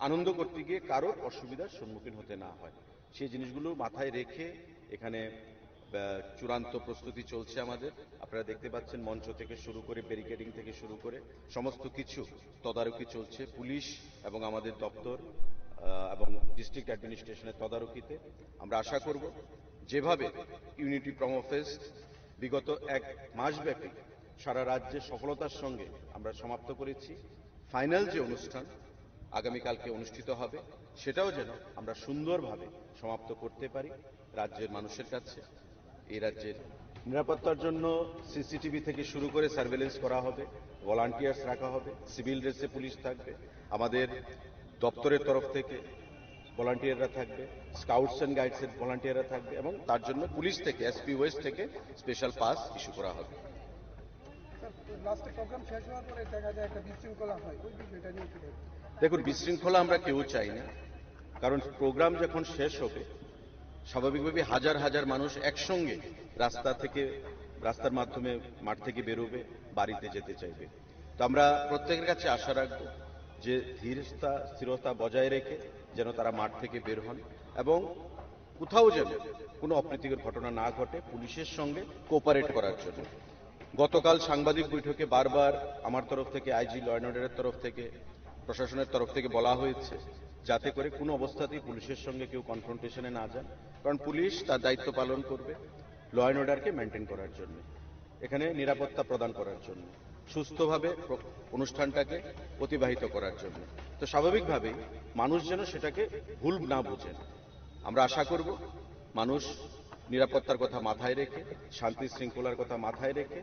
আনন্দ করতে গিয়ে কারোর অসুবিধার সম্মুখীন হতে না হয়, সেই জিনিসগুলো মাথায় রেখে এখানে চূড়ান্ত প্রস্তুতি চলছে আমাদের। আপনারা দেখতে পাচ্ছেন মঞ্চ থেকে শুরু করে ব্যারিকেডিং থেকে শুরু করে সমস্ত কিছু তদারকি চলছে পুলিশ এবং আমাদের দপ্তর এবং ডিস্ট্রিক্ট অ্যাডমিনিস্ট্রেশনের তদারকিতে। আমরা আশা করব যেভাবে ইউনিটি প্রমো ফেস্ট বিগত এক মাসব্যাপী সারা রাজ্যে সফলতার সঙ্গে আমরা সমাপ্ত করেছি, ফাইনাল যে অনুষ্ঠান আগামীকালকে অনুষ্ঠিত হবে সেটাও যেন আমরা সুন্দরভাবে সমাপ্ত করতে পারি রাজ্যের মানুষের কাছে। এই রাজ্যের নিরাপত্তার জন্য সিসিটিভি থেকে শুরু করে সার্ভেলেন্স করা হবে, ভলান্টিয়ার্স রাখা হবে, সিভিল ড্রেসে পুলিশ থাকবে, আমাদের দপ্তরের তরফ থেকে ভলান্টিয়াররা থাকবে, স্কাউটস অ্যান্ড গাইডসের ভলান্টিয়াররা থাকবে এবং তার জন্য পুলিশ থেকে এসপি ওয়েস্ট থেকে স্পেশাল পাস ইস্যু করা হবে। দেখুন, বিশৃঙ্খলা আমরা কেউ চাই না, কারণ প্রোগ্রাম যখন শেষ হবে স্বাভাবিকভাবে হাজার হাজার মানুষ একসঙ্গে রাস্তা থেকে রাস্তার মাধ্যমে মাঠ থেকে বেরোবে, বাড়িতে যেতে চাইবে। তো আমরা প্রত্যেকের কাছে আশা রাখবো যে স্থিরতা বজায় রেখে যেন তারা মাঠ থেকে বের হন এবং কোথাও যেন কোনো অপ্রীতিকর ঘটনা না ঘটে, পুলিশের সঙ্গে কোঅপারেট করার জন্য। গতকাল সাংবাদিক বৈঠকে বারবার আমার তরফ থেকে, আইজি ল অ্যান্ড অর্ডারের তরফ থেকে, প্রশাসনের তরফ থেকে বলা হয়েছে যাতে করে কোনো অবস্থাতেই পুলিশের সঙ্গে কেউ কনফ্রন্টেশনে না যান, কারণ পুলিশ তার দায়িত্ব পালন করবে ল অ্যান্ড অর্ডারকে মেনটেন করার জন্য, এখানে নিরাপত্তা প্রদান করার জন্য, সুস্থভাবে অনুষ্ঠানটাকে অতিবাহিত করার জন্য। তো স্বাভাবিকভাবেই মানুষ যেন সেটাকে ভুল না বোঝেন। আমরা আশা করব মানুষ নিরাপত্তার কথা মাথায় রেখে, শান্তি শৃঙ্খলার কথা মাথায় রেখে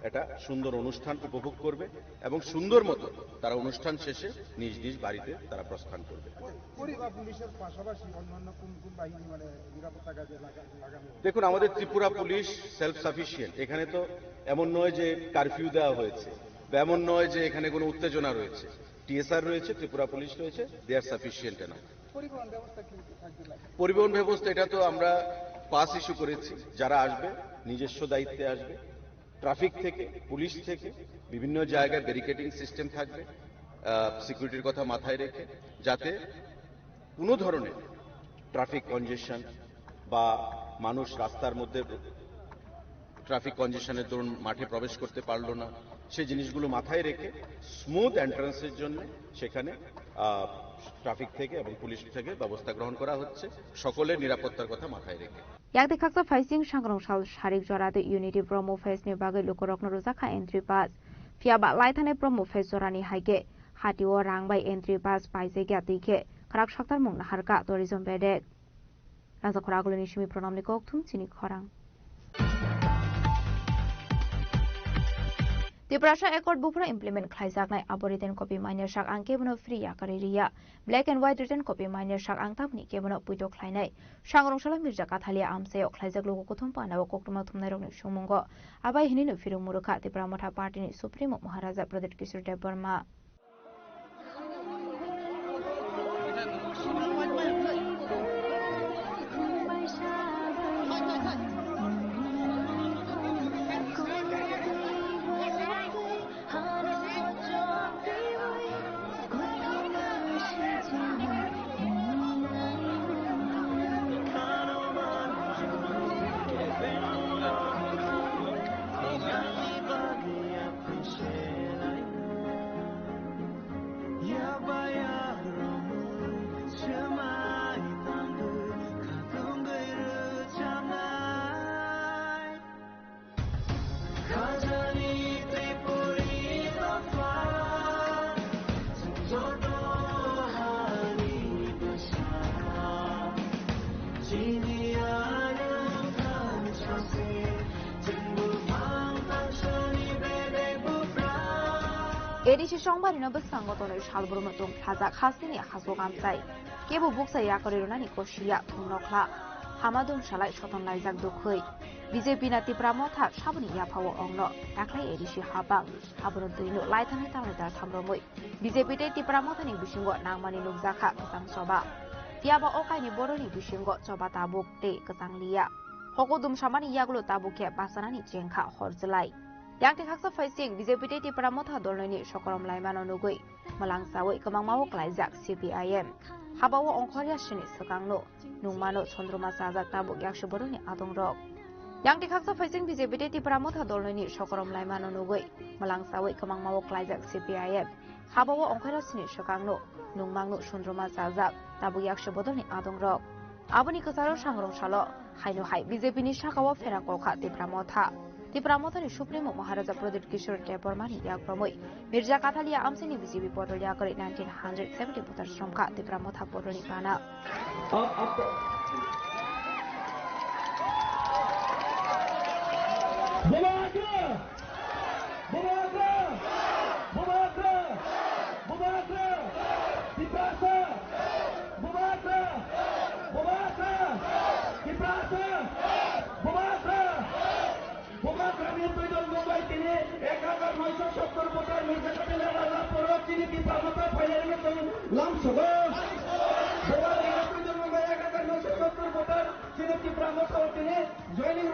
একটা সুন্দর অনুষ্ঠান উপভোগ করবে এবং সুন্দর মতো তারা অনুষ্ঠান শেষে নিজ নিজ বাড়িতে তারা প্রস্থান করবে। দেখুন, আমাদের ত্রিপুরা পুলিশ সেলফ সাফিসিয়েন্ট। এখানে তো এমন নয় যে কারফিউ দেওয়া হয়েছে, বা এমন নয় যে এখানে কোনো উত্তেজনা রয়েছে। টিএসআর রয়েছে, ত্রিপুরা পুলিশ রয়েছে, দে আর সাফিসিয়েন্ট এনাফ। পরিবহন ব্যবস্থা এটা তো আমরা পাস ইস্যু করেছি, যারা আসবে নিজস্ব দায়িত্বে আসবে। ট্রাফিক থেকে, পুলিশ থেকে বিভিন্ন জায়গায় ব্যারিকেডিং সিস্টেম থাকবে, সিকিউরিটির কথা মাথায় রেখে, যাতে কোনো ধরনের ট্রাফিক কনজেশন বা মানুষ রাস্তার মধ্যে ট্রাফিক কনজেশনের দরুন মাঠে প্রবেশ করতে পারলো না, সেই জিনিসগুলো মাথায় রেখে স্মুথ এন্ট্রান্সের জন্য সেখানে ট্রাফিক থেকে এবং পুলিশ থেকে ব্যবস্থা গ্রহণ করা হচ্ছে, সকলের নিরাপত্তার কথা মাথায় রেখে। yakde khaksa faising sangrong sal sharik jorade unity promo face ni bagai lokorokno rojaka entry pass fiaba laithane promo face jorani haike hatiwo rangbai entry pass paise gya tike kharak saktar mung harka tourism bedek raja khoragulu ni simi pronamni kokthum chini khorang Tiprasha Accord Bufra implement Klaisak Nai Aboriten copy minor shak ang kebono free yakariria. Black and white written copy minor shak ang tapni kebono puito Klainai. Shangrong Shala Mirja Kathalia Amseo Klaisak Logo Kotumpa na Kokuma Tumnerong Shumungo. Abai Hinino Firu Muruka Tipramota Party ni Supremo Maharaja Pradet Kishore Deborma. Edisi সংবাদ নব সংগঠনের সালবরমতং হাজা খাসিনি হাসোগামসাই কেবো বুকসা ইয়াকরিরুনানি কোশিয়া থুমনখলা হামাদুম সালাই শতন লাইজাক দুখৈ বিজেপি না তিপ্রামথা সাবনি ইয়াফাও অংন একলাই এডিসি হাবাং হাবরন দুইনো লাইথানি তামদার থামরমৈ বিজেপি তে তিপ্রামথানি বিসিংগ নাংমানি নুকজাখা কসাং সবা তিয়াবা অকাইনি বরনি বিসিংগ সবা তাবুক তে কসাং লিয়া হকদুম সামানি ইয়াগুলো তাবুকে বাসানানি চেংখা হরজলাই Yang khaksa faising BJP te tipramotha dolnoni sokorom laimano nugui malang sawai kamangmawo klaijak CPIM habawo ongkhorya shini sakangno nungmano chondroma sajak tabu 112 ni adongrok Yang khaksa faising BJP te tipramotha dolnoni sokorom laimano nugui malang sawai kamangmawo klaijak CPIM habawo ongkhorya shini sakangno nungmangno chondroma sajak tabu 112 ni adongrok aboni kasaro sangrong salo haino hai BJP ni sakawo ferakokha tipramotha Tipramotari Supremo Maharaja Pradet Kishore Debormani Yakpromoi Mirja Kathalia Amsini BJP Portal Yakari 1970 Putar Stromka Tipramotha Portoni Pana Joining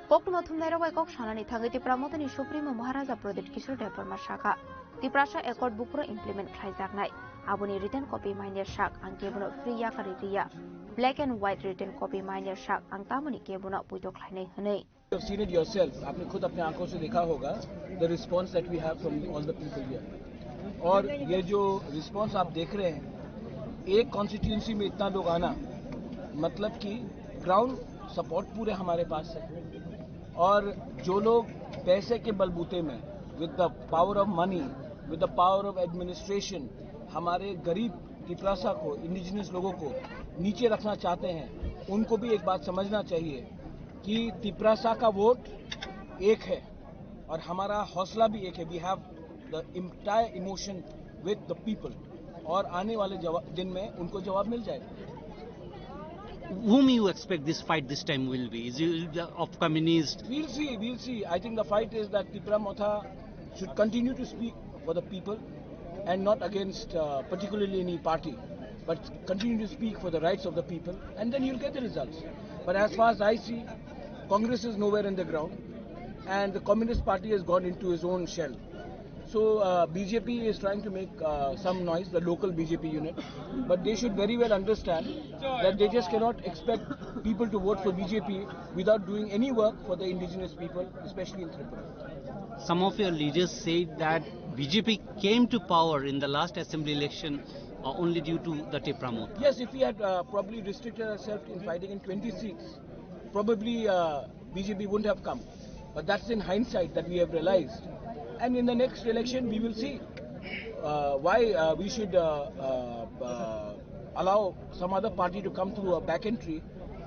Pokno thumnaira waikok shanani thangai Tipramotani Supremo Maharaja Pradip Kishore Devarma Shaka. Tiprasa Accord Bukro implement Khlaijaknai. Abuni written copy minor shak ang kebuno free yakari dia. Black and white written copy minor shak ang tamani kebuno puito khlainai hanai. You have seen it yourself. आपने खुद अपने आंखों से देखा होगा the response that we have from all the people here. और ये जो response आप देख रहे हैं, एक constituency में इतना लोग आना, मतलब कि ground support पूरे हमारे पास है. और जो लोग पैसे के बलबूते में with the power of money, with the power of administration, हमारे गरीब तिपरासा को, इंडिजिनस लोगों को नीचे रखना चाहते हैं, उनको भी एक बात समझना चाहिए कि तिपरासा का वोट एक है और हमारा हौसला भी एक है. We have the entire emotion with the people और आने वाले दिन में उनको जवाब मिल जाएगा. Whom you expect this fight this time will be? Is it of communist? We'll see. I think the fight is that Tipra Motha should continue to speak for the people and not against particularly any party, but continue to speak for the rights of the people, and then you'll get the results. But as far as I see, Congress is nowhere in the ground, and the Communist Party has gone into its own shell. So BJP is trying to make some noise, the local BJP unit, but they should very well understand that they just cannot expect people to vote for BJP without doing any work for the indigenous people, especially in Tripura. Some of your leaders said that BJP came to power in the last assembly election only due to the Tipramot. Yes, if we had probably restricted ourselves in fighting in 20 seats, probably BJP wouldn't have come. But that's in hindsight that we have realized. And in the next election, we will see why we should allow some other party to come through a back entry,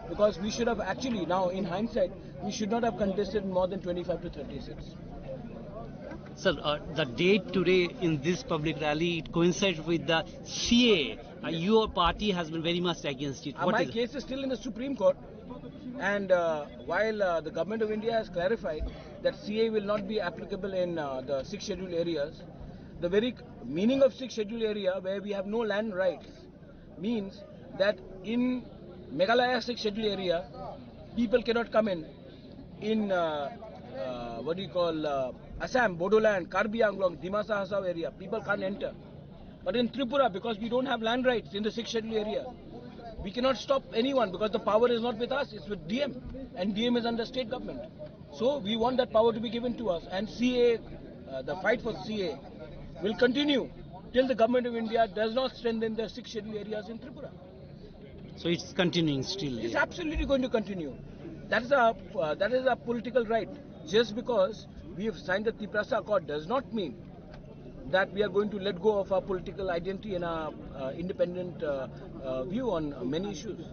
because we should have actually, now in hindsight, we should not have contested more than 25 to 30 seats. Sir, the date today in this public rally, it coincides with the CA. Your party has been very much against it. My case is still in the Supreme Court. And while the government of India has clarified that CA will not be applicable in the 6 scheduled areas, the very meaning of 6 scheduled area where we have no land rights means that in Meghalaya 6 scheduled area, people cannot come in Assam, Bodoland, Karbi Anglong, Dimasa Hasao area, people can't enter. But in Tripura, because we don't have land rights in the 6 scheduled area, we cannot stop anyone because the power is not with us, it's with DM, and DM is under state government. So we want that power to be given to us, and CA, the fight for CA will continue till the government of India does not strengthen the 6 scheduled areas in Tripura. So it's continuing still? It's absolutely going to continue. That is our political right. Just because we have signed the Tiprasa Accord does not mean that we are going to let go of our political identity and our independent view on many issues.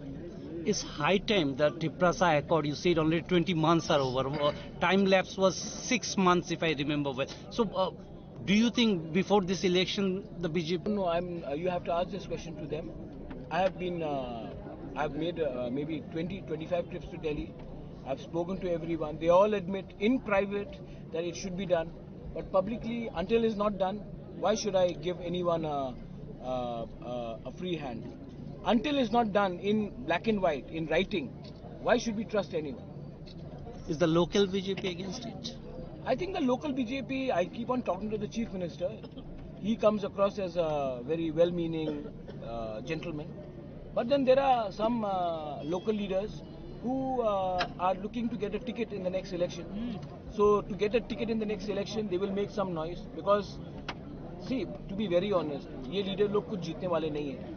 It's high time that Tiprasa Accord, you said only 20 months are over. Time lapse was 6 months, if I remember well. So, do you think before this election, the BJP... No, you have to ask this question to them. I've made maybe 20-25 trips to Delhi. I've spoken to everyone. They all admit in private that it should be done. But publicly, until it's not done, why should I give anyone a free hand? Until it's not done in black and white, in writing, why should we trust anyone? Is the local BJP against it? I think the local BJP, I keep on talking to the Chief Minister. He comes across as a very well-meaning gentleman. But then there are some local leaders who are looking to get a ticket in the next election. So to get a ticket in the next election, they will make some noise because, see, to be very honest, ये leader लोग कुछ जीतने वाले नहीं हैं.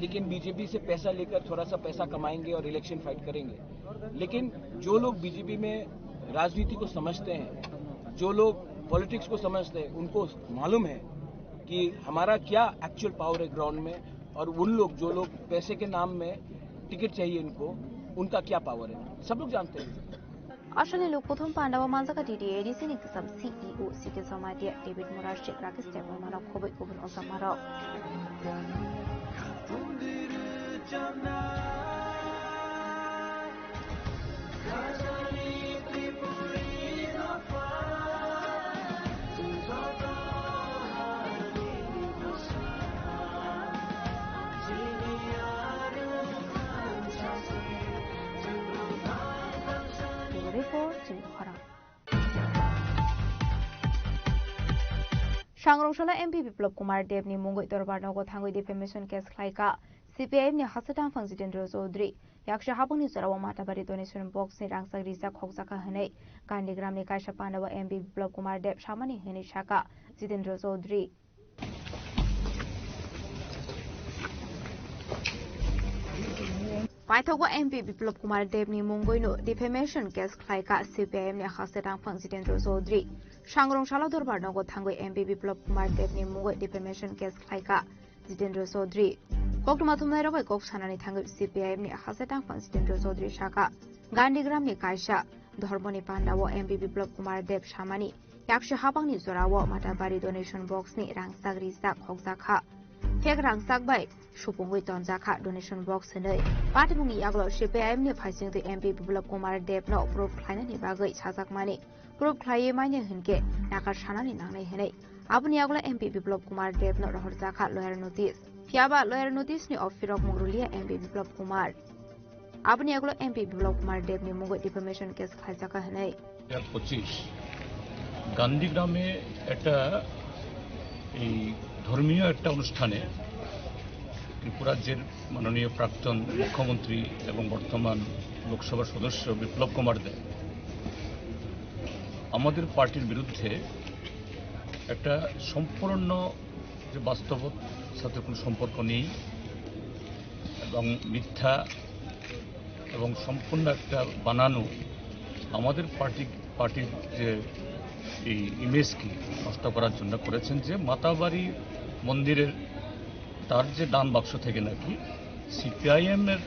लेकिन बीजेपी से पैसा लेकर थोड़ा सा पैसा कमाएंगे और इलेक्शन फाइट करेंगे. लेकिन जो लोग बीजेपी में राजनीति को समझते हैं, जो लोग पॉलिटिक्स को समझते हैं, उनको मालूम है कि हमारा क्या एक्चुअल पावर है ग्राउंड में, और उन लोग जो लोग पैसे के नाम में टिकट चाहिए इनको, उनका क्या पावर है, सब लोग जानते हैं. আসলে লোক প্রথম পান্ডাবা মানজাকা ডিডি এডিসি নিকসাম সিইও সিটি সমাইটিয়া ডেভিড মোরাশিক রাকেশ টেমর মানব খবই গুবুন অসামারক Sangrongshalo MP Biplop Kumar Dev ni mungoi dorbar nogo thangoi defamation case khlaika CPIM ni hasatang phang Jitendra Chaudhary yaksha habang ni jarawa matabari donation box ni rangsak risa khoksaka hanei Gandigram ni kaisa pandawa MP Biplop Kumar Dev samani heni shaka Jitendra Chaudhary Paithogo MP Biplop Kumar Dev ni mungoi no defamation case khlaika CPIM ni hasatang phang Jitendra Chaudhary Sangrongshalo dorbar nogo thangoi MP Biplop Kumar Dev ni mungoi defamation case khlaika Jitendra Chaudhary Koktuma thumnai rogoi kok sanani thangoi CPIM ni hasatang phang Jitendra Chaudhary shaka Gandigram ni kaisa ধর্মনি পান্ডাও MP Biplop Kumar Dev samani yakshi habangni jorao matabari donation box ni rangsak risak khokjakha Pek rangsak bai supungoi tonjakha donation box nei patibungi yaglo CPIM ni phaisingti MP Biplop Kumar Dev no proof khlainani bagai chajakmani proof khlai maine hinke nakar sanani nangnai henei abuni yaglo MP Biplop Kumar Dev no rohorjakha lawyer notice Fiaba lawyer notice ni ofirok mungrulia MP Biplop Kumar আপনি এগুলো এমপি বিপ্লব কুমার দেব নি মুগো ডিফামেশন কেস খাইজাকা হনাই 25 গান্ধীগ্রামে একটা এই ধর্মীয় একটা অনুষ্ঠানে ত্রিপুরা রাজ্যের মাননীয় প্রাক্তন মুখ্যমন্ত্রী এবং বর্তমান লোকসভা সদস্য বিপ্লব কুমার দেব আমাদের পার্টির বিরুদ্ধে একটা সম্পূর্ণ যে বাস্তবতার সাথে কোনো সম্পর্ক নেই এবং মিথ্যা এবং সম্পূর্ণ একটা বানানো আমাদের পার্টির যে এই ইমেজকে নষ্ট করার জন্য করেছেন যে মাতাবাড়ি মন্দিরের তার যে ডান বাক্স থেকে নাকি সিপিআইএম এর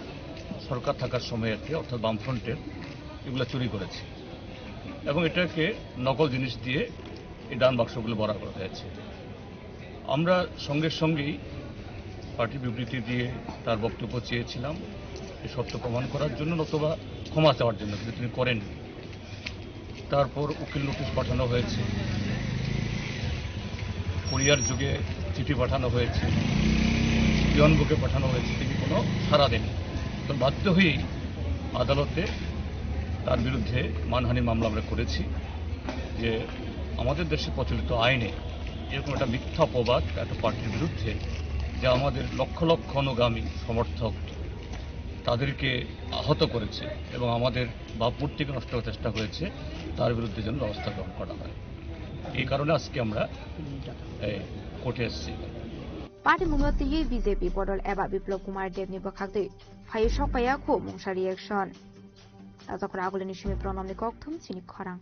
সরকার থাকার সময় আর কি অর্থাৎ বামফ্রন্টের এগুলো চুরি করেছে এবং এটাকে নকল জিনিস দিয়ে এই ডান বাক্সগুলো ভরা করা হয়েছে আমরা সঙ্গেই পার্টি বিবৃতি দিয়ে তার বক্তব্য চেয়েছিলাম সত্য প্রমাণ করার জন্য অথবা ক্ষমা চাওয়ার জন্য কিন্তু তিনি করেননি তারপর উকিল নোটিশ পাঠানো হয়েছে কুরিয়ার যুগে চিঠি পাঠানো হয়েছে পিয়ন বুকে পাঠানো হয়েছে তিনি কোনো সাড়া দেননি তো বাধ্য হয়েই আদালতে তার বিরুদ্ধে মানহানি মামলা আমরা করেছি যে আমাদের দেশে প্রচলিত আইনে এরকম একটা মিথ্যা অপবাদ একটা পার্টির বিরুদ্ধে যা আমাদের লক্ষ লক্ষ অনুগামী সমর্থক তাদেরকে আহত করেছে এবং আমাদের ভাবমূর্তিকে নষ্ট করার চেষ্টা হয়েছে তার বিরুদ্ধে যেন ব্যবস্থা গ্রহণ করা হয় এই কারণে আজকে আমরা কোর্টে এসেছি পার্টি মুহূর্তে বিজেপি বদল এবা বিপ্লব কুমার দেব নি বখাকদে ফাই সকায়া খো মংসা রিয়েকশন রাজকরা আগলনি সিমি প্রণমনি ককথুম চিনি খরাং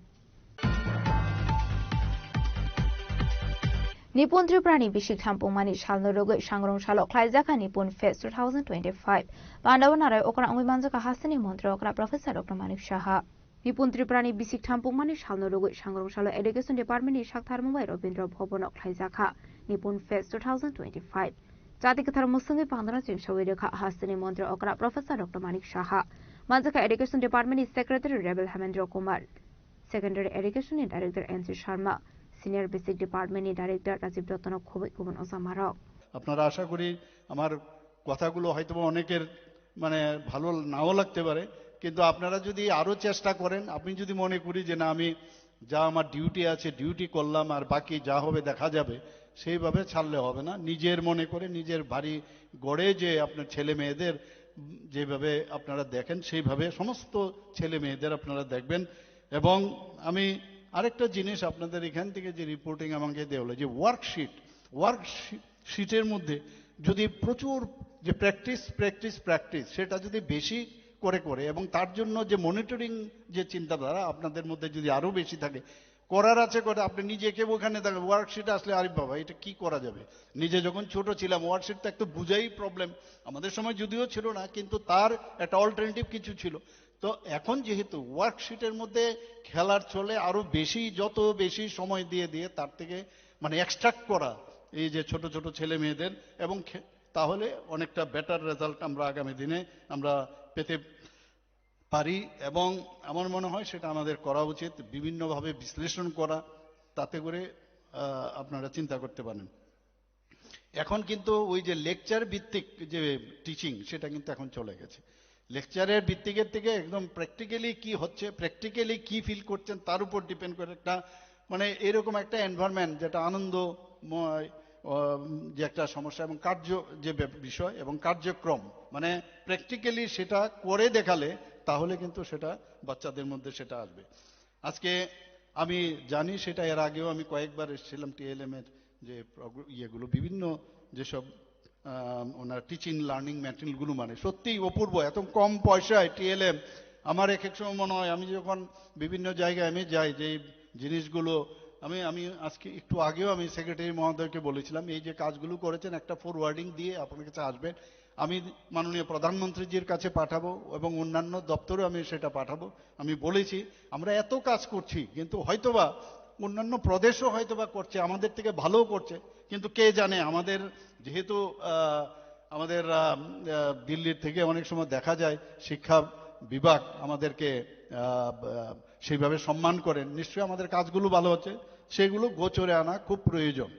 নিপুণ ত্রিপুরানি বিশিক থাম্পুংমানি সালনো রোগৈ সাংগ্রংশালো খ্লাইজাকা নিপুণ ফেস্ট 2025 পান্ডাবনারায় ওকরা অঙ্গিমানজাকা হাসিনি মন্ত্রী ওকরা প্রফেসর ডক্টর মানিক সাহা নিপুণ ত্রিপুরানি বিশিক থাম্পুংমানি সালনো রোগৈ সাংগ্রংশালো এডুকেশন ডিপার্টমেন্টনি সাকথার মুম্বাই রবীন্দ্র ভবন খ্লাইজাকা নিপুণ ফেস্ট 2025 জাতি কথার মুসঙ্গে পান্দনা চিংসাউই রেখা হাসিনি মন্ত্রী ওকরা প্রফেসর ডক্টর মানিক সাহা মানজাকা এডুকেশন ডিপার্টমেন্টনি সেক্রেটারি রেবেল হেমেন্দ্র কুমার সেকেন্ডারি এডুকেশননি director NC Sharma senior basic ডিপার্টমেন্টনি ডাইরেক্টর রাজীব রতন খুবই গুবন ওসামারক আপনারা আশা করি আমার কথাগুলো হয়তো অনেকের মানে ভালো নাও লাগতে পারে কিন্তু আপনারা যদি আরো চেষ্টা করেন আপনি যদি মনে করি যে না আমি যা আমার ডিউটি আছে ডিউটি করলাম আর বাকি যা হবে দেখা যাবে সেইভাবে ছাড়লে হবে না নিজের মনে করে নিজের বাড়ি গড়ে যে আপনার ছেলে মেয়েদের যেভাবে আপনারা দেখেন সেইভাবে সমস্ত ছেলে মেয়েদের আপনারা দেখবেন এবং আমি আরেকটা জিনিস আপনাদের এখান থেকে যে রিপোর্টিং আমাকে দেওয়া হলো যে ওয়ার্কশিটের মধ্যে যদি প্রচুর যে প্র্যাকটিস সেটা যদি বেশি করে এবং তার জন্য যে মনিটরিং যে চিন্তাধারা আপনাদের মধ্যে যদি আরো বেশি থাকে করার আছে করে আপনি নিজেকে ওখানে দেখেন ওয়ার্কশিট আসলে আরে বাবা এটা কি করা যাবে নিজে যখন ছোট ছিলাম ওয়ার্কশিট তো একটা বুঝাই প্রবলেম আমাদের সময় যদিও ছিল না কিন্তু তার একটা অল্টারনেটিভ কিছু ছিল তো এখন যেহেতু ওয়ার্কশিটের মধ্যে খেলার চলে আরো বেশি যত বেশি সময় দিয়ে তার থেকে মানে এক্সট্রাক্ট করা এই যে ছোট ছোট ছেলে মেয়েদের এবং তাহলে অনেকটা বেটার রেজাল্ট আমরা আগামী দিনে আমরা পেতে পারি এবং আমার মনে হয় সেটা আমাদের করা উচিত বিভিন্নভাবে বিশ্লেষণ করা তাতে করে আপনারা চিন্তা করতে পারেন এখন কিন্তু ওই যে লেকচার ভিত্তিক যে টিচিং সেটা কিন্তু এখন চলে গেছে লেকচারের ভিত্তিকের থেকে একদম প্র্যাকটিক্যালি কি হচ্ছে প্র্যাকটিক্যালি কি ফিল করছেন তার উপর ডিপেন্ড করে একটা মানে এরকম একটা এনভায়রনমেন্ট যেটা আনন্দ যে একটা সমস্যা এবং যে বিষয় এবং কার্যক্রম মানে প্র্যাকটিক্যালি সেটা করে দেখালে তাহলে কিন্তু সেটা বাচ্চাদের মধ্যে সেটা আসবে। আজকে আমি জানি সেটা এর আগেও আমি কয়েকবার এসেছিলাম টিএলএম এর যে ইয়েগুলো বিভিন্ন যেসব ওনার টিচিং লার্নিং ম্যাটেরিয়ালগুলো মানে সত্যিই অপূর্ব, এত কম পয়সায় টিএলএম। আমার এক সময় মনে হয় আমি যখন বিভিন্ন জায়গায় আমি যাই যে জিনিসগুলো আমি আজকে একটু আগেও আমি সেক্রেটারি মহোদয়কে বলেছিলাম এই যে কাজগুলো করেছেন একটা ফরওয়ার্ডিং দিয়ে আপনার কাছে আসবেন, আমি মাননীয় প্রধানমন্ত্রীজির কাছে পাঠাবো এবং অন্যান্য দপ্তরেও আমি সেটা পাঠাবো। আমি বলেছি আমরা এত কাজ করছি কিন্তু হয়তোবা অন্যান্য প্রদেশও হয়তোবা করছে, আমাদের থেকে ভালোও করছে, কিন্তু কে জানে আমাদের যেহেতু আমাদের দিল্লির থেকে অনেক সময় দেখা যায় শিক্ষা বিভাগ আমাদেরকে সেইভাবে সম্মান করেন, নিশ্চয়ই আমাদের কাজগুলো ভালো হচ্ছে, সেগুলো গোচরে আনা খুব প্রয়োজন।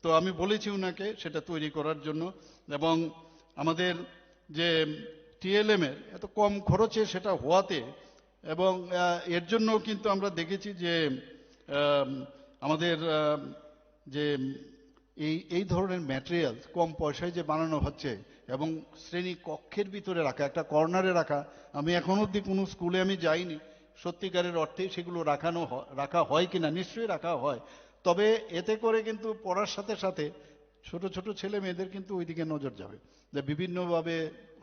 তো আমি বলেছি ওনাকে সেটা তৈরি করার জন্য এবং আমাদের যে টিএলএম এর এত কম খরচে সেটা হওয়াতে এবং এর জন্য কিন্তু আমরা দেখেছি যে আমাদের যে এই ধরনের ম্যাটেরিয়াল কম পয়সায় যে বানানো হচ্ছে এবং শ্রেণী কক্ষের ভিতরে রাখা, একটা কর্নারে রাখা, আমি এখন অবধি কোনো স্কুলে আমি যাইনি সত্যিকারের অর্থে সেগুলো রাখা হয় কিনা, নিশ্চয়ই রাখা হয়। তবে এতে করে কিন্তু পড়ার সাথে সাথে ছোট ছোট ছেলে মেয়েদের কিন্তু ওইদিকে নজর যাবে, যে বিভিন্নভাবে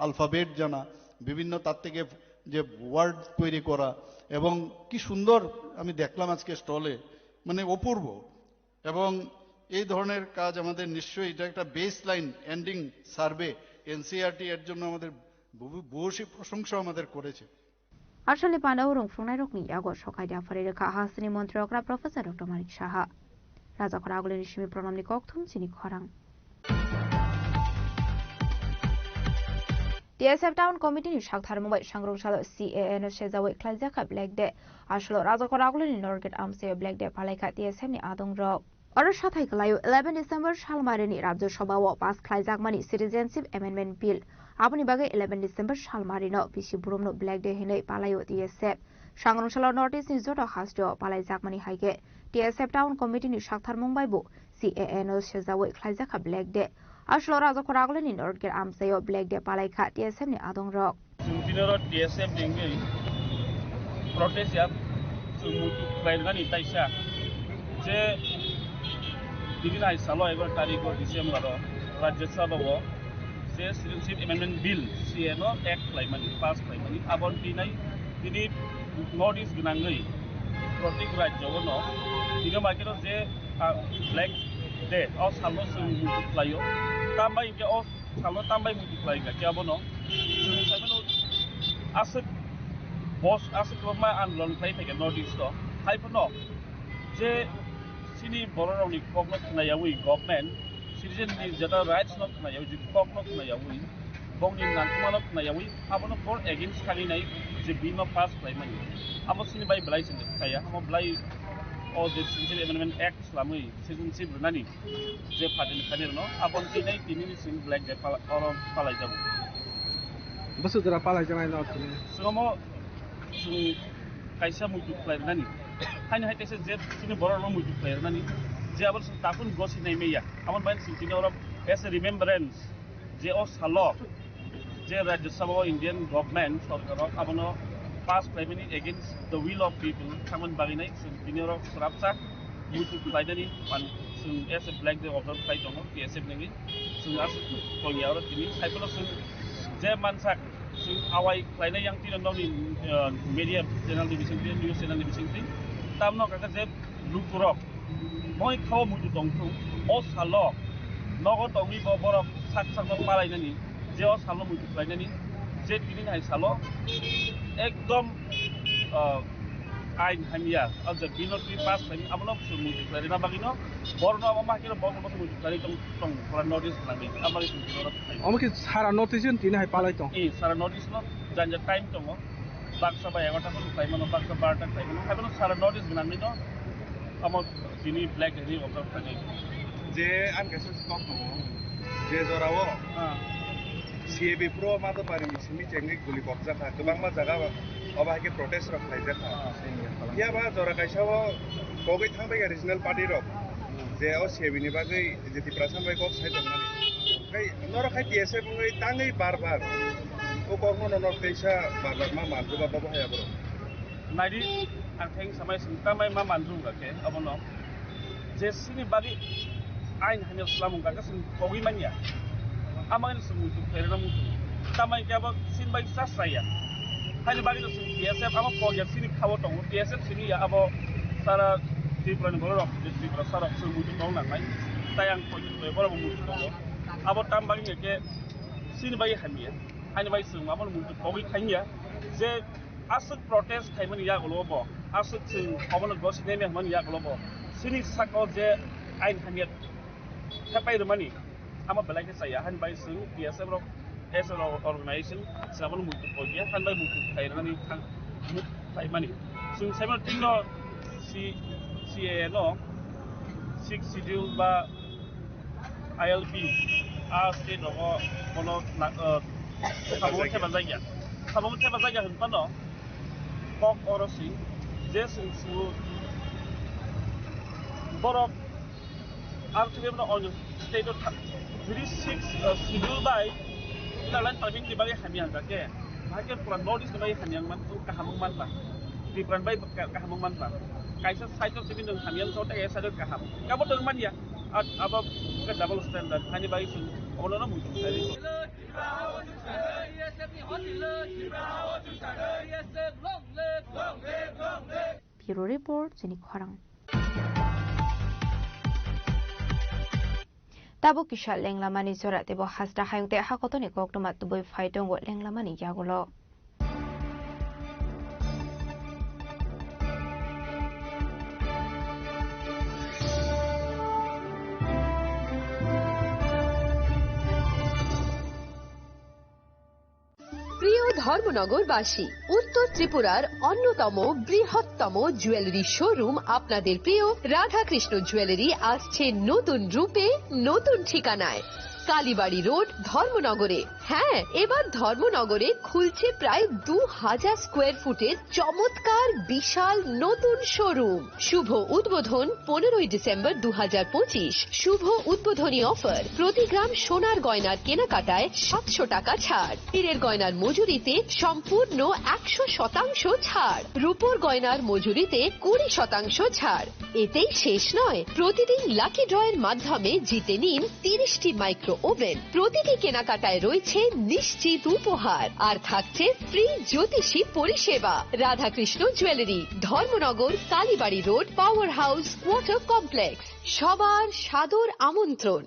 আলফাবেট জানা, বিভিন্ন তার থেকে যে ওয়ার্ড তৈরি করা এবং কি সুন্দর আমি দেখলাম আজকে স্টলে, মানে অপূর্ব। এবং এই ধরনের কাজ আমাদের নিশ্চয়ই এটা একটা baseline ending survey NCERT এর জন্য আমাদের বহুশী প্রশংসা আমাদের করেছে। আসলে পান্ডাও রংফুংনাই রকনি আগর সকাইদা ফারিরেখা হাসিনি মন্ত্রকরা প্রফেসর ডক্টর মানিক সাহা রাজাখরা আগলে নিশিমি প্রণামনি ককথুম চিনি খরাং টিএসএফ টাউন কমিটিनि সাকথারমুবাই सांग्रंसाल CAN सेजावै ख्लाइजाखा ब्लैक डे आसलो राजाखरा আগলেनि नर्गेट आमसे ब्लैक डे फालायखा टीएसएफ नि आदंग्रक और साथाय खलायो 11 डिसेम्बर सालमारिनि राज्य सभायाव पास ख्लाइजाकमानि सिटिजेनशिप एमेन्डमेन्ट बिल आबनि बागै 11 डिसेम्बर सालमारिनो बिसि बुरुमनो ब्लैक डे हिनै पालायो टीएसएफ सांग्रंसाल नर्थ इस्ट नि जत हास्टियाव पालायजाकमानि हायके टीएसएफ टाउन कमिटिनि साकथारमुंबायबो CAN सेजावै ख्लाइजाखा ब्लैक डे आसलो राजाखरा আগলেनि नर्गेट आमसेयाव ब्लैक डे पालायखा टीएसएफ नि आदंग्रक जुनतिनरो टीएसएफ दिंगै प्रोटेस्ट या मुतु क्लाइनगानि ताइसा जे दिदिन आइसालो 11 तारिख डिसेम्बर राज्य सभायाव जे सिटिजेनशिप एमेन्डमेन्ट बिल CAN एक्ट लाइमानि पास लाइमानि आबन दिनै दिनै नर्थ इस्ट गनाङै प्रत्येक राज्योआवनो दिनै मार्केटआव जे ब्लैक डे अ सालो जों मुतुक्लायो तामबाय इनके अ सालो तामबाय मुतुक्लायगा कियाबनो जोंनि साइमानो आसोक बस आसोक मा आन्दोलन खालामफैगोन नर्थ इस्टआव हायफोरनो जे सिनि बर' रावनि ककनो खोनायावै गभर्नमेन्ट सिटिजेननि जेटा राइट्स न खोनायाव जे ककनो खोनायावै बंनि नानकुमानो खोनायावै आबनो फर एगेन्स्ट खालिनाय जे बिनो पास खालामनाय आबो सिनि बाय ब्लाइ जों चाया हम ब्लाइ अ जे सिटिजेनशिप एमेन्डमेन्ट एक्ट खालामै सिटिजेनशिप रुनानि जे फादिन खानेरनो आबन दिनै दिनैनि सिं ब्लैक डे पालाय जाबो बसुदरा पालाय जानाय न सोमो जों कायसा मुतु खालायनानि हायनो हायतेसे जे सिनि बर' राव मुतु खालायनानि जे आबो ताफुन गसिनाय मेया आबन बाय सिटिनो एस ए रिमेम्बरेन्स जे अ सालो जे राज्य सभा इंडियन गवर्नमेंट सरकार आबनो पास खालामनायनि against the will of people थामन बागैनाय सिनिनो सराबसा मुतु खालायनानि जों as a black day observe खालाय दङ टीएसएफ नङि जों आस कोनियाव दिनै साइफोलो जों जे मानसा जों आवाय खालायनाय yang तिरननि media channel division news channel division तामनो काका जे लुकुरक মই खाव मुतु दंथु अ सालो नगो दंनि बरफ साक साक पालायनानि जे अ सालो मुतु खालायनानि जे दिनै हाय सालो एकदम आइन हामिया अब जे बिनोटि पास खालामनाय आबनो मुतु खालायना बागिनो बरनो अब माकिनो बरनो मुतु खालाय दं फरा नर्थ इस्ट लांगै आमारि सुनथिनो अमके सारा नर्थ इस्ट दिनै हाय पालाय दं ए सारा नर्थ इस्ट जान्जा टाइम दङ बाक्सा बा 11टा खालायमानो बाक्सा 12टा खालायमानो हायबनो सारा नर्थ इस्ट गनानैनो आम दिनै ब्लैक डे ऑब्जर्व खालाय जे आं गासै स्टक दङ जे जरावो CAB प्रो मादो पारि मिसिनि चेंगै गुलि बक्जाखा गोबां मा जागा अबाहायके प्रोटेस्ट रखाय जाखा या बा जरा गायसाव गगै थांबाय रिजनल पार्टी रक যে ও সেবিনি বাগৈ যে ত্রিপুরা সামবাই কক সাইদং মানি খাই Narkhai TSF ngৈ tangai barbar o kormo nonor teisa barbar ma manju ba ba haya bro nadi ang theng samai singtamai ma manju ga ke abono je sini bagi ain hanyo islam ga ka sin kogi mania amang sin mutu ferena mutu tamai ke ba sin bai sasaya hani bagi no sin TSF ama project sini khawo tong TSF sini ya abo sara Tripura ni bolorok Tripura sarok sin mutu tong nang mai tayang ko ni bolo mutu tong abo tam bagi ke sini bagi hamia hani bai sin abo mutu kogi khanya je asuk protest kaiman ya globo asuk sin komono gos neme man ya globo sini sako je ain hamiat kapai rumani ama belai ke saya han bai sin TSF ro as an organization sabon mutu kogia han bai mutu kairani kan kaimani sin sabon tingo si no 6 schedule ba ILB as ke no kono sabon ke bazaya sabon ke bazaya hun pano kok orosi je sin su borok archivem no on state of 36 schedule by lalan paling di bagi hamian ke bagian peran notice di bagi hamian man tu kahamung man ba di peran bai kahamung man ba kaisa site of sibin hamian so ta esa dot kaham kamu dong man ya apa ke double standard hanya bagi sun ono na mutu dari Bureau Report Jenik Kharang Tabo kisha lenglamani zora tebo hasda hayungte hakotoni koktomat tuboy faitongo lenglamani yagulo প্রিয় ধর্মনগরবাসী উত্তর ত্রিপুরার অন্যতম বৃহত্তম জুয়েলারি শোরুম আপনাদের প্রিয় রাধাকৃষ্ণ জুয়েলারি আসছে নতুন রূপে নতুন ঠিকানায় কালীবাড়ি রোড ধর্মনগরে হ্যাঁ এবার ধর্মনগরে খুলছে প্রায় 2000 স্কয়ার ফুটের চমৎকার বিশাল নতুন শোরুম শুভ উদ্বোধন 15 ডিসেম্বর 2025 শুভ উদ্বোধনী অফার প্রতি গ্রাম সোনার গয়নার কেনাকাটায় 700 টাকা ছাড় হীরের গয়নার মজুরিতে সম্পূর্ণ 100% ছাড় রূপোর গয়নার মজুরিতে 20% ছাড় এতেই শেষ নয় প্রতিদিন লাকি ড্রয়ের মাধ্যমে জিতে নিন 30টি মাইক্রো ওভেন প্রতিটি কেনাকাটায় রয়েছে নিশ্চিত উপহার আর থাকছে ফ্রি জ্যোতিষী পরিষেবা Radhakrishna jewellery Dharmanagar Kalibari road power house water complex সবার সাদর আমন্ত্রণ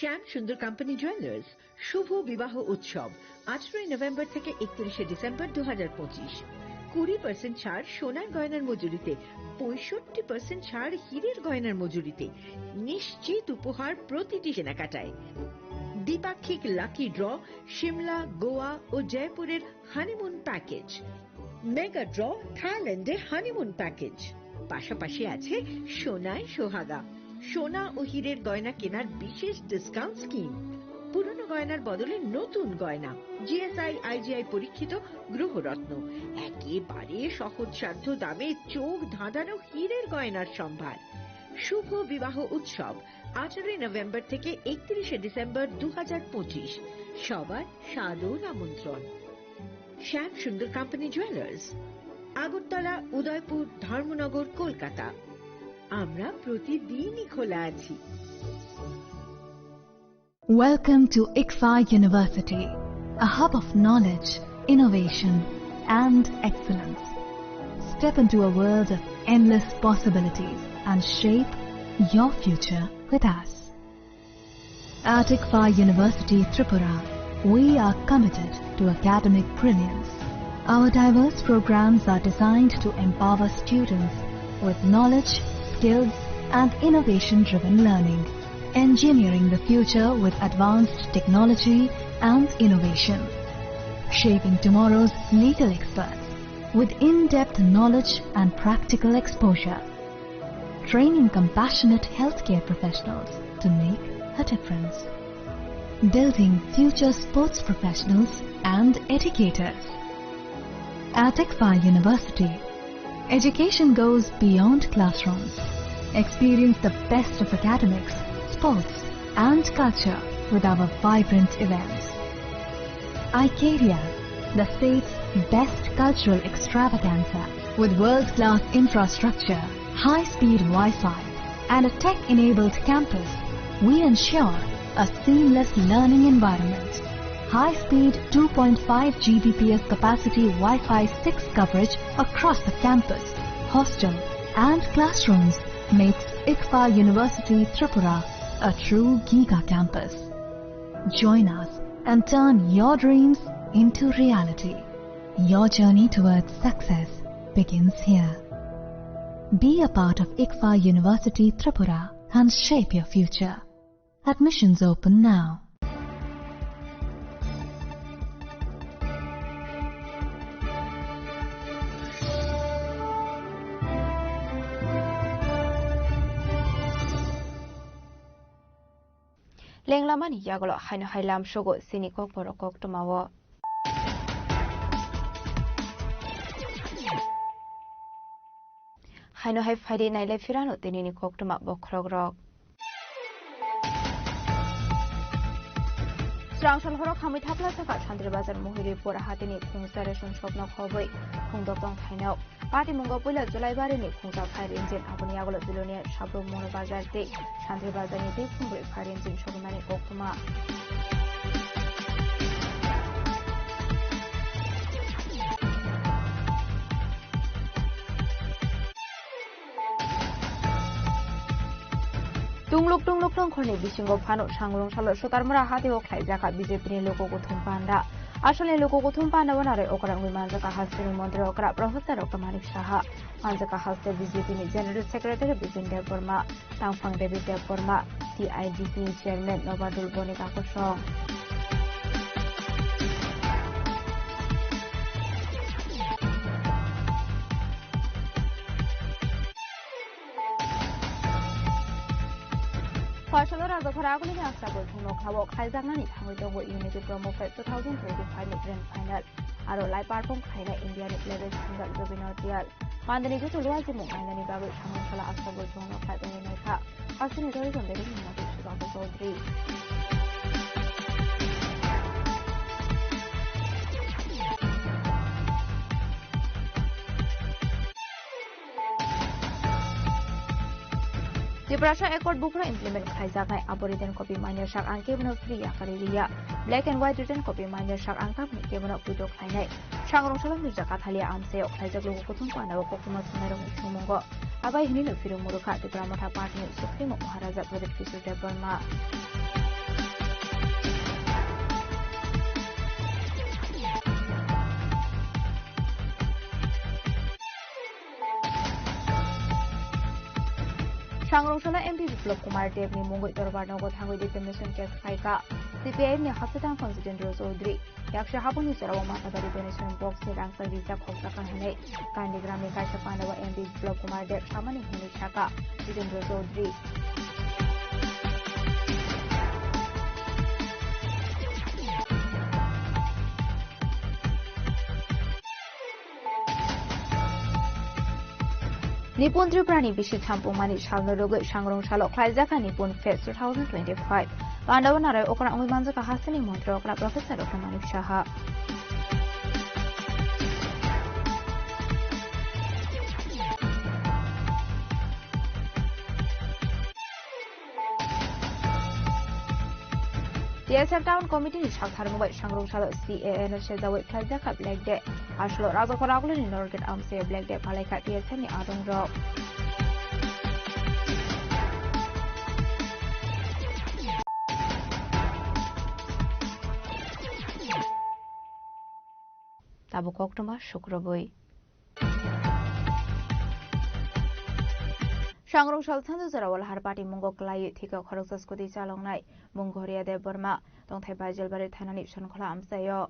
শ্যাম সুন্দর কোম্পানি জুয়েলার্স শুভ বিবাহ উৎসব 18 নভেম্বর থেকে 31 ডিসেম্বর 2025 20% ছাড় সোনার গয়নার মজুরিতে 65% ছাড় হীরের গয়নার মজুরিতে নিশ্চিত উপহার প্রতিটি কেনাকাটায় দ্বিপাক্ষিক লাকি ড্র শিমলা গোয়া ও জয়পুরের হানিমুন প্যাকেজ মেগা ড্র থাইল্যান্ডে হানিমুন প্যাকেজ পাশাপাশি আছে সোনায় সোহাগা সোনা ও হীরের গয়না কেনার বিশেষ ডিসকাউন্ট স্কিম পুরনো গয়নার বদলে নতুন গয়না জিএসআই আইজিআই পরীক্ষিত গ্রহরত্ন একেবারে সহজসাধ্য দামে চোখ ধাঁধানো হীরের গয়নার সম্ভার শুভ বিবাহ উৎসব 18 নভেম্বর থেকে 31 ডিসেম্বর 2025 সবার সাদর আমন্ত্রণ শ্যাম সুন্দর কোম্পানি জুয়েলার্স আগরতলা উদয়পুর ধর্মনগর কলকাতা আমরা প্রতিদিনই খোলা আছি Welcome to ICFA University, a hub of knowledge, innovation, and excellence. Step into a world of endless possibilities and shape your future with us. At ICFA University, Tripura, we are committed to academic brilliance, Our diverse programs are designed to empower students with knowledge, skills, and innovation-driven learning, engineering the future with advanced technology and innovation, shaping tomorrow's legal experts with in-depth knowledge and practical exposure, training compassionate healthcare professionals to make a difference, building future sports professionals and educators. At ICFA University, education goes beyond classrooms. Experience the best of academics, sports, and culture with our vibrant events. ICARIA, the state's best cultural extravaganza, with world-class infrastructure, high-speed Wi-Fi, and a tech-enabled campus, we ensure a seamless learning environment. High-speed 2.5 Gbps capacity Wi-Fi 6 coverage across the campus, hostel, and classrooms makes ICFA University Tripura a true Giga campus. Join us and turn your dreams into reality. Your journey towards success begins here. Be a part of ICFA University Tripura and shape your future. Admissions open now. Lenglamani yagolo haino hailam shogo sinikok borokok tumawo. Haino hai Friday naile firano tinini kok tuma bokrogrok. Strangshal horok hamui thapla saka Chandri Bazar Muhiri pura hatini khungsa reshun shopnok hoboi khungdokong thainok. Pati mungo pula July bari ni khungsa fire engine abuni yagolo bilonia shabro mono bazar te Chandri Bazar ni te khungri fire engine shogumani kok tuma. Tungluk tongkhorni bisingo phano sangrong salo sotarmara hate oklai jaka BJP ni loko gothum panda asole loko gothum panda banare okra ngui manjaka hasini mantri okra professor Dr. Manik Saha manjaka haste BJP ni general secretary Bipin Dev Burma Tangphang David Dev Burma TIDC chairman Nobadul Bonika Kosong Partial Razakaraguli Asabo Tunokawok, Haizanani, Hamidogo Unity Promo Fest 2025 Grand Final, Aro Lai Parpong Kaina Indian Level Single Zubinotial, Mandani to Luazimu, Mandani Babu, Shamushala Asabo Tono Kataneka, Asinitoris on the Ring of Episode 3. Deprasha Accord Bukra implement Kaizakai Aboriginal copy minor shark and Kevin of Free Akarilia, Black and White written copy minor shark and Kapni Kevin of Pudo Kainai, Shangro Shalam Zakatalia Amse, Kaizaku Kutumana, Kokumas Nero Shumongo, Abai Hino Firu Muruka, the Gramata partner, Supremo Haraza with the Kisu de Burma. Sangrongsola MP Biplop Kumar Dev ni Mungoi Dorbar Nogo Thangoi Defamation Case Kaika CPI ni Hasatan Constituent Rosodri Yaksha Hapun ni Sarawa Matabari Donation Box ni Rangsa Visa Khoksa Kanhane Kandigram ni Kaisha Pandawa MP Biplop Kumar Dev Shamani Hini Shaka President Rosodri Nippon Triprani Bishi Tampumani Shalnogo Shangrong Shalo Kaizaka Nippon Fest 2025. Pandavanara Okra Manzaka Hasani Montreokra Professor Dr. Manik Saha. TSF Town Committee is Shakharmubai Shangrong Shalo CAN Shezawi Kaizaka Black Day. Ashlo Razakoragul in Norgate Amse Black Day Palaka TSM ni Adong Rock. তাবো কক্টমা শুক্রবই सांग्रं सालसानजो जरावल हारपाटी मुंगो क्लाय थिका खरकसा स्कुति चालंनाय मुंगहरिया देव बर्मा दंथाय बाजेलबारि थानानि सनखला आमसायो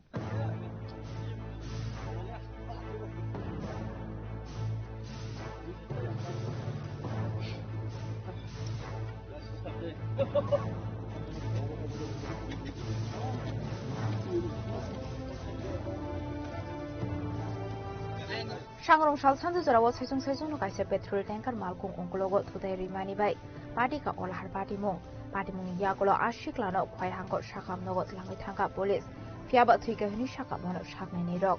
सांग्रं सालसानजो जराव साइजों काइसे पेट्रोल टैंकार मालकुं अंकलोगो थुदाय रिमानि बाय पार्टीका अलहार पार्टीमुं यागलो आशिक्लानो खयहांको साखामनोगो लांगै थांगा पुलिस फियाबा थुइगाहनि साखामनो सागनायनि रक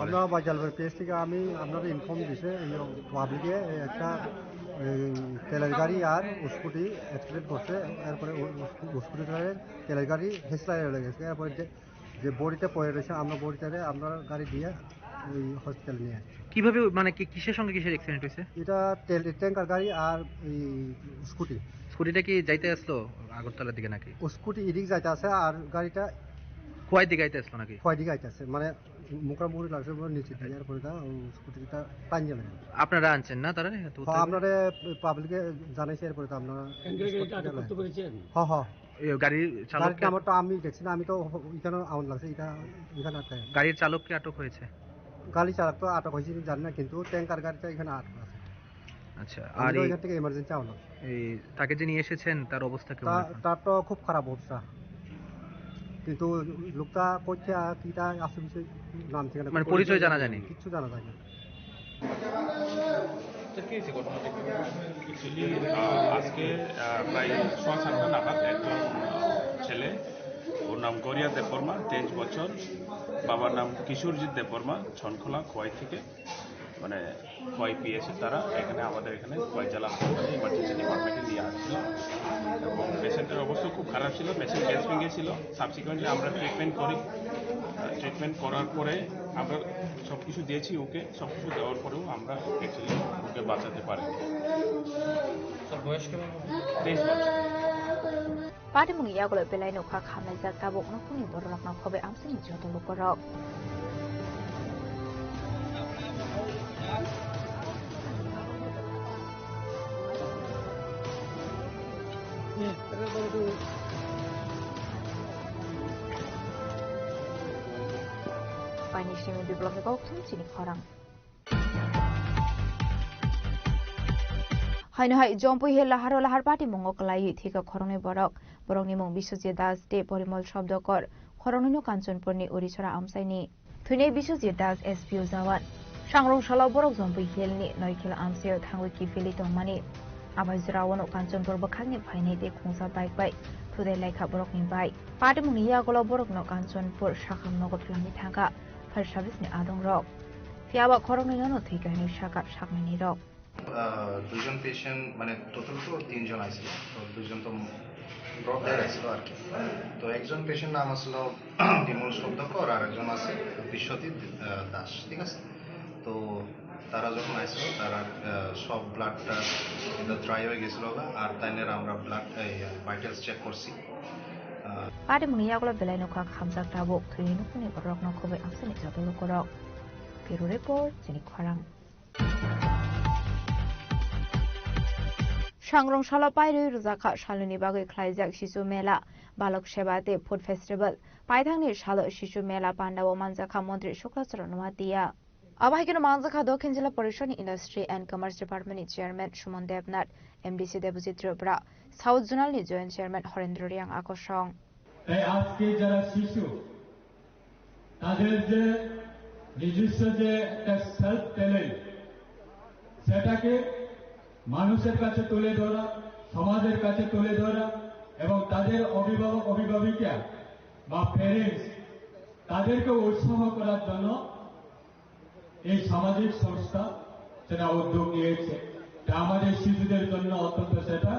আমরা বাজালবার পেজ থেকে আমি আপনাদের ইনফর্ম দিছে পাবলিকে একটা তেলের গাড়ি আর স্কুটি অ্যাক্সিডেন্ট করছে এরপরে স্কুটি তেলের গাড়ি হেসলাই হয়ে গেছে এরপরে যে বডিতে পড়ে রয়েছে আমরা বডিটারে আমরা গাড়ি দিয়ে ওই হসপিটাল নিয়ে কিভাবে মানে কিসের সঙ্গে কিসের অ্যাক্সিডেন্ট হয়েছে এটা তেল ট্যাঙ্কার গাড়ি আর এই স্কুটিটা কি যাইতে আসলো আগরতলার দিকে নাকি স্কুটি এদিক যাইতে আছে আর গাড়িটা কয় দিকে যাইতে আসলো নাকি কয় দিকে যাইতে আছে মানে মুখরামুখি লাগছে নিচে দিয়ে এরপরে স্কুটিটা টান যাবে আপনারা আনছেন না তারা আপনারা পাবলিকে জানাইছে এরপরে তো আপনারা হ্যাঁ গাড়ির চালক আমারটা আমি দেখছি না আমি তো এখানে আউট লাগছে এখানে আটকায় গাড়ির চালক কি আটক হয়েছে গাড়ি চালক তো আটক হয়েছে জানি না কিন্তু ট্যাঙ্কার গাড়িটা এখানে আটক আছে আচ্ছা আর এখান থেকে এমার্জেন্সি আউট এই তাকে যে নিয়ে এসেছেন তার অবস্থা কেমন তার তো খুব খারাপ অবস্থা কিন্তু লোকটা করছে কিটা আছে বিষয় নাম থেকে মানে পরিচয় জানা জানি কিছু জানা যায় না আজকে প্রায় 6-7টা নাগাদ একজন ছেলে ওর নাম গরিয়া দেববর্মা 23 বছর বাবার নাম কিশোরজিৎ দেববর্মা ছনখোলা খোয়াই থেকে মানে খোয়াই পিএসে তারা আমাদের এখানে খোয়াই জেলা হাসপাতালে ইমার্জেন্সি ডিপার্টমেন্টে নিয়ে আসছিল এবং পেশেন্টের অবস্থা খুব খারাপ ছিল পেশেন্ট গ্যাস ভেঙে ছিল সাবসিকুয়েন্টলি আমরা ট্রিটমেন্ট করি ট্রিটমেন্ট করার পরে আমরা সব কিছু দিয়েছি ওকে সব কিছু দেওয়ার পরেও আমরা অ্যাকচুয়ালি ওকে বাঁচাতে পারিনি তার বয়স কেমন 23 বছর पार्टीमुं यागलो बेलाय नखा खामनायजाक ताबो नखुनि बरलकना खबे आमसिनि जतलो करक Panisimi biblogni goktum chini khorang हाय जम्पु हे लाहार पार्टी मुंगो कलाई थिका खरंनि बरकनि मुं बिश्वजित दास दे परिमल शब्दकर खरंनिनो कांचनपुरनि उरिछरा आमसाइनि थुनै बिश्वजित दास एसपिओ जवान सांग्रं साला बरक जम्पु हेलनि नयखेल आमसायाव थांगो किफिलि दंमानि आबाजरावनो कांचनपुर बखांनि फाइनै दे खुंसा बाइक बाय थुदै लाइखा बरकनि बाय पार्टी मुंनि यागलो बरकनो कांचनपुर साखाम नगद लांनि थांगा फायर सार्भिसनि आदं रक फियाबा खरंनिनो थैगानि साका साकनायनि रक দুজন পেশেন্ট মানে টোটাল তো 3 জন আছে তো দুজন তো ড্রপ দেয় আছে আর কি তো একজন পেশেন্ট নাম আসলো বিমল শব্দকর আর একজন আছে বিশ্বজিৎ দাস ঠিক আছে তো তারা যখন আসলো তারা সব ব্লাডটা ড্রাই হয়ে গেছিল আর তাইনের আমরা ব্লাড ভাইটালস চেক করছি পারে মুনিয়াগুলো বেলায় নখা খামজাক টাবক থুই নখুনি বরক নখবে আমসানি জতলো করক ব্যুরো রিপোর্ট জিনি খরাং सांग्रं साला पाइरै रुजाखा सालुनि बागै ख्लाइजाक शिशु मेला बालक सेवाते फुड फेस्टिवल पाइथांनि साल शिशु मेला पान्डाव मानजाखा मन्त्री शुक्लाचरण मातिया अबाहिकनो मानजाखा दक्षिण जिल्ला परिषदनि इन्डास्ट्री एन्ड कमार्स डिपार्टमेन्टनि चेयरम्यान सुमन देबनाथ एमडिसि देबजित त्रिपुरा साउथ जोनालनि जয়েন্ট চেয়ারম্যান হরেন্দ্র রিয়াং আকর্ষণ তাই আজকে যারা শিশু তাদের যে নিজস্ব যে একটা সেলফ ট্যালেন্ট সেটাকে মানুষের কাছে তুলে ধরা সমাজের কাছে তুলে ধরা এবং তাদের অভিভাবক অভিভাবিকা বা প্যারেন্টস তাদেরকে উৎসাহ করার জন্য এই সামাজিক সংস্থা সেটা উদ্যোগ নিয়েছে তা আমাদের শিশুদের জন্য অত্যন্ত সেটা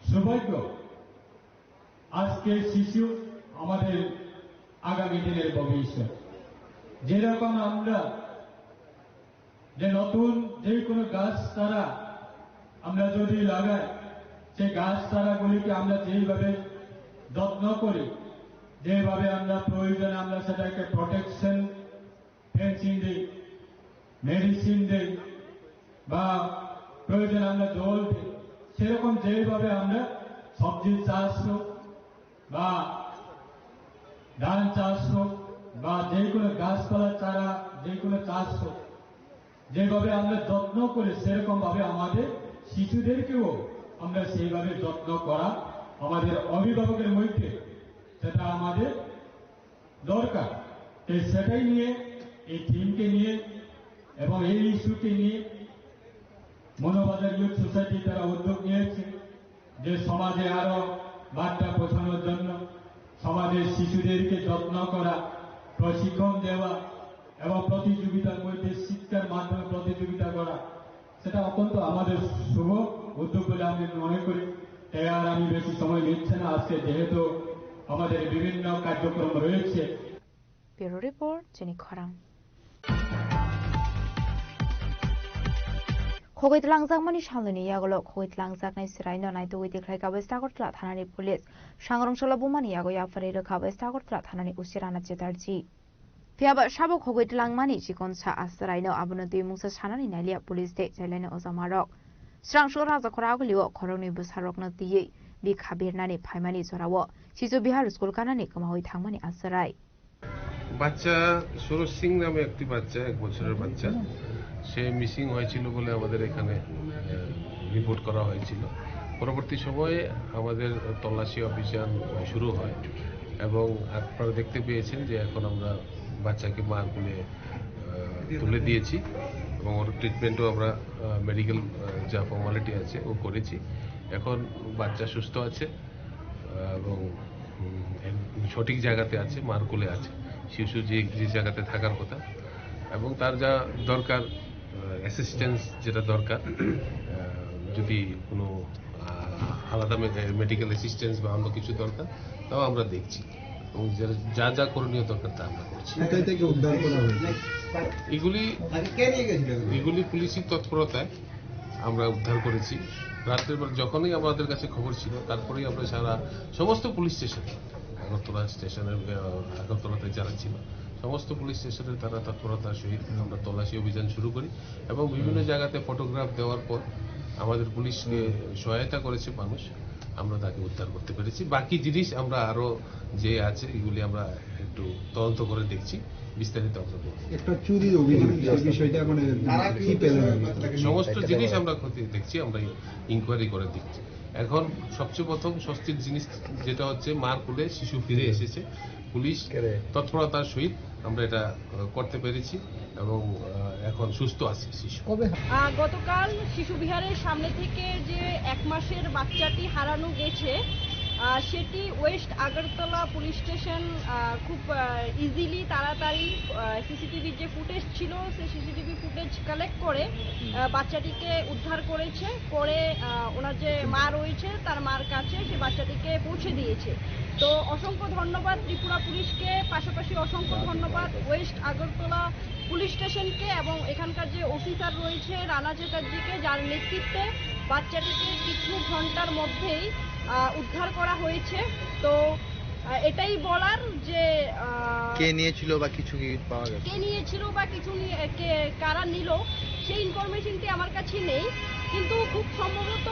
সৌভাগ্য আজকে শিশু আমাদের আগামী দিনের ভবিষ্যৎ যেরকম আমরা যে নতুন যে কোনো গাছ চারা আমরা যদি লাগাই সেই গাছ চারাগুলিকে আমরা যেইভাবে যত্ন করি যেভাবে আমরা প্রয়োজনে আমরা সেটাকে প্রোটেকশন ফেন্সিং দিই, মেডিসিন দিই বা প্রয়োজনে আমরা জল দিই, সেরকম যেভাবে আমরা সবজি চাষ হোক বা ধান চাষ হোক বা যে কোনো গাছপালা চারা যে কোনো চাষ হোক, যেভাবে আমরা যত্ন করি সেরকম ভাবে আমাদের শিশুদেরকেও আমরা সেইভাবে যত্ন করা আমাদের অভিভাবকের মধ্যে সেটা আমাদের দরকার। সেটাই নিয়ে এই থিমকে নিয়ে এবং এই ইস্যুকে নিয়ে মনোবাজার ইউথ সোসাইটি তারা উদ্যোগ নিয়েছে যে সমাজে আরো বার্তা পৌঁছানোর জন্য সমাজের শিশুদেরকে যত্ন করা, প্রশিক্ষণ দেওয়া এবং প্রতিযোগিতার মধ্যে শিক্ষার মাধ্যমে প্রতিযোগিতা করা, সেটা অত্যন্ত আমাদের শুভ উদ্যোগ বলে আমি মনে করি। তাই আর আমি বেশি সময় নিচ্ছে না, আজকে যেহেতু আমাদের বিভিন্ন কার্যক্রম রয়েছে। ব্যুরো রিপোর্ট জিনি খরাং। খগৈতলাংজাকমানি সালनि यागल खगैतलांजाकनाय सिरायनो नायदुगै देख्लाय गाबेस्ता आगरतला थानानि पुलिस सांग्रांसला बुमानि यागै आफारै रोखाबेस्ता आगरतला थानानि उसिराना चेतारजी फियाबा साबो खगैतलांमानि जिकनसा आसरायनो आबनो दैमुंसा सानानि नायलिया पुलिस दे जायलायनो अजामारक स्रांसो राजा खरागलियो खरंनि बुसारकनो दियै बिखा बेरनानि फायमानि जरावो शिशु बिहार स्कुल कानानि कमावै थांमानि आसराय বাচ্চা সুরজ সিং নামে একটি বাচ্চা, 1 বছরের বাচ্চা, সে মিসিং হয়েছিল বলে আমাদের এখানে রিপোর্ট করা হয়েছিল। পরবর্তী সময়ে আমাদের তল্লাশি অভিযান শুরু হয় এবং আপনারা দেখতে পেয়েছেন যে এখন আমরা বাচ্চাকে মার কোলে তুলে দিয়েছি এবং ওর ট্রিটমেন্টও আমরা মেডিকেল যা ফর্মালিটি আছে ও করেছি। এখন বাচ্চা সুস্থ আছে এবং সঠিক জায়গাতে আছে, মার কোলে আছে, শিশু যে জায়গাতে থাকার কথা, এবং তার যা দরকার অ্যাসিস্ট্যান্স যেটা দরকার, যদি কোনো আলাদা মেডিকেল অ্যাসিস্ট্যান্স বা অন্য কিছু দরকার তাও আমরা দেখছি এবং যা যা করণীয় দরকার তা আমরা করছি। এগুলি পুলিশি তৎপরতায় আমরা উদ্ধার করেছি। রাত্রের বেলা যখনই আমাদের কাছে খবর ছিল তারপরেই আমরা সমস্ত পুলিশ স্টেশন, আগরতলা স্টেশনের আগরতলাতে যারা ছিল সমস্ত পুলিশ স্টেশনের তারা তৎপরতার সহিত আমরা তল্লাশি অভিযান শুরু করি এবং বিভিন্ন জায়গাতে ফটোগ্রাফ দেওয়ার পর আমাদের পুলিশকে সহায়তা করেছে মানুষ, আমরা তাকে উদ্ধার করতে পেরেছি। বাকি জিনিস আমরা আরো যে আছে এগুলি আমরা একটু তদন্ত করে দেখছি, বিস্তারিত আমরা বলবো। একটা চুরির অভিযোগ, এই বিষয়টা মানে কি পেলেন? সমস্ত জিনিস আমরা দেখছি, আমরা ইনকোয়ারি করে দেখছি। এখন সবচেয়ে প্রথম স্বস্তির জিনিস যেটা হচ্ছে মার কোলে শিশু ফিরে এসেছে, পুলিশ তৎপরতার সহিত আমরা এটা করতে পেরেছি এবং এখন সুস্থ আছে শিশু। গতকাল শিশু বিহারের সামনে থেকে যে 1 মাসের বাচ্চাটি হারানো গেছে সেটি ওয়েস্ট আগরতলা পুলিশ স্টেশন খুব ইজিলি তাড়াতাড়ি সিসিটিভির যে ফুটেজ ছিল সেই সিসিটিভি ফুটেজ কালেক্ট করে বাচ্চাটিকে উদ্ধার করেছে, করে ওনার যে মা রয়েছে তার মার কাছে সে বাচ্চাটিকে পৌঁছে দিয়েছে। তো অসংখ্য ধন্যবাদ ত্রিপুরা পুলিশকে, পাশাপাশি অসংখ্য ধন্যবাদ ওয়েস্ট আগরতলা পুলিশ স্টেশনকে এবং এখানকার যে অফিসার রয়েছে রানা চ্যাটার্জিকে, যার নেতৃত্বে বাচ্চাটিকে কিছু ঘন্টার মধ্যেই উদ্ধার করা হয়েছে। তো এটাই বলার যে কে নিয়েছিল বা কিছু কি পাওয়া গেছে, কে নিয়েছিল বা কিছু কারা নিল সেই ইনফরমেশনটি আমার কাছে নেই, কিন্তু খুব সম্ভবত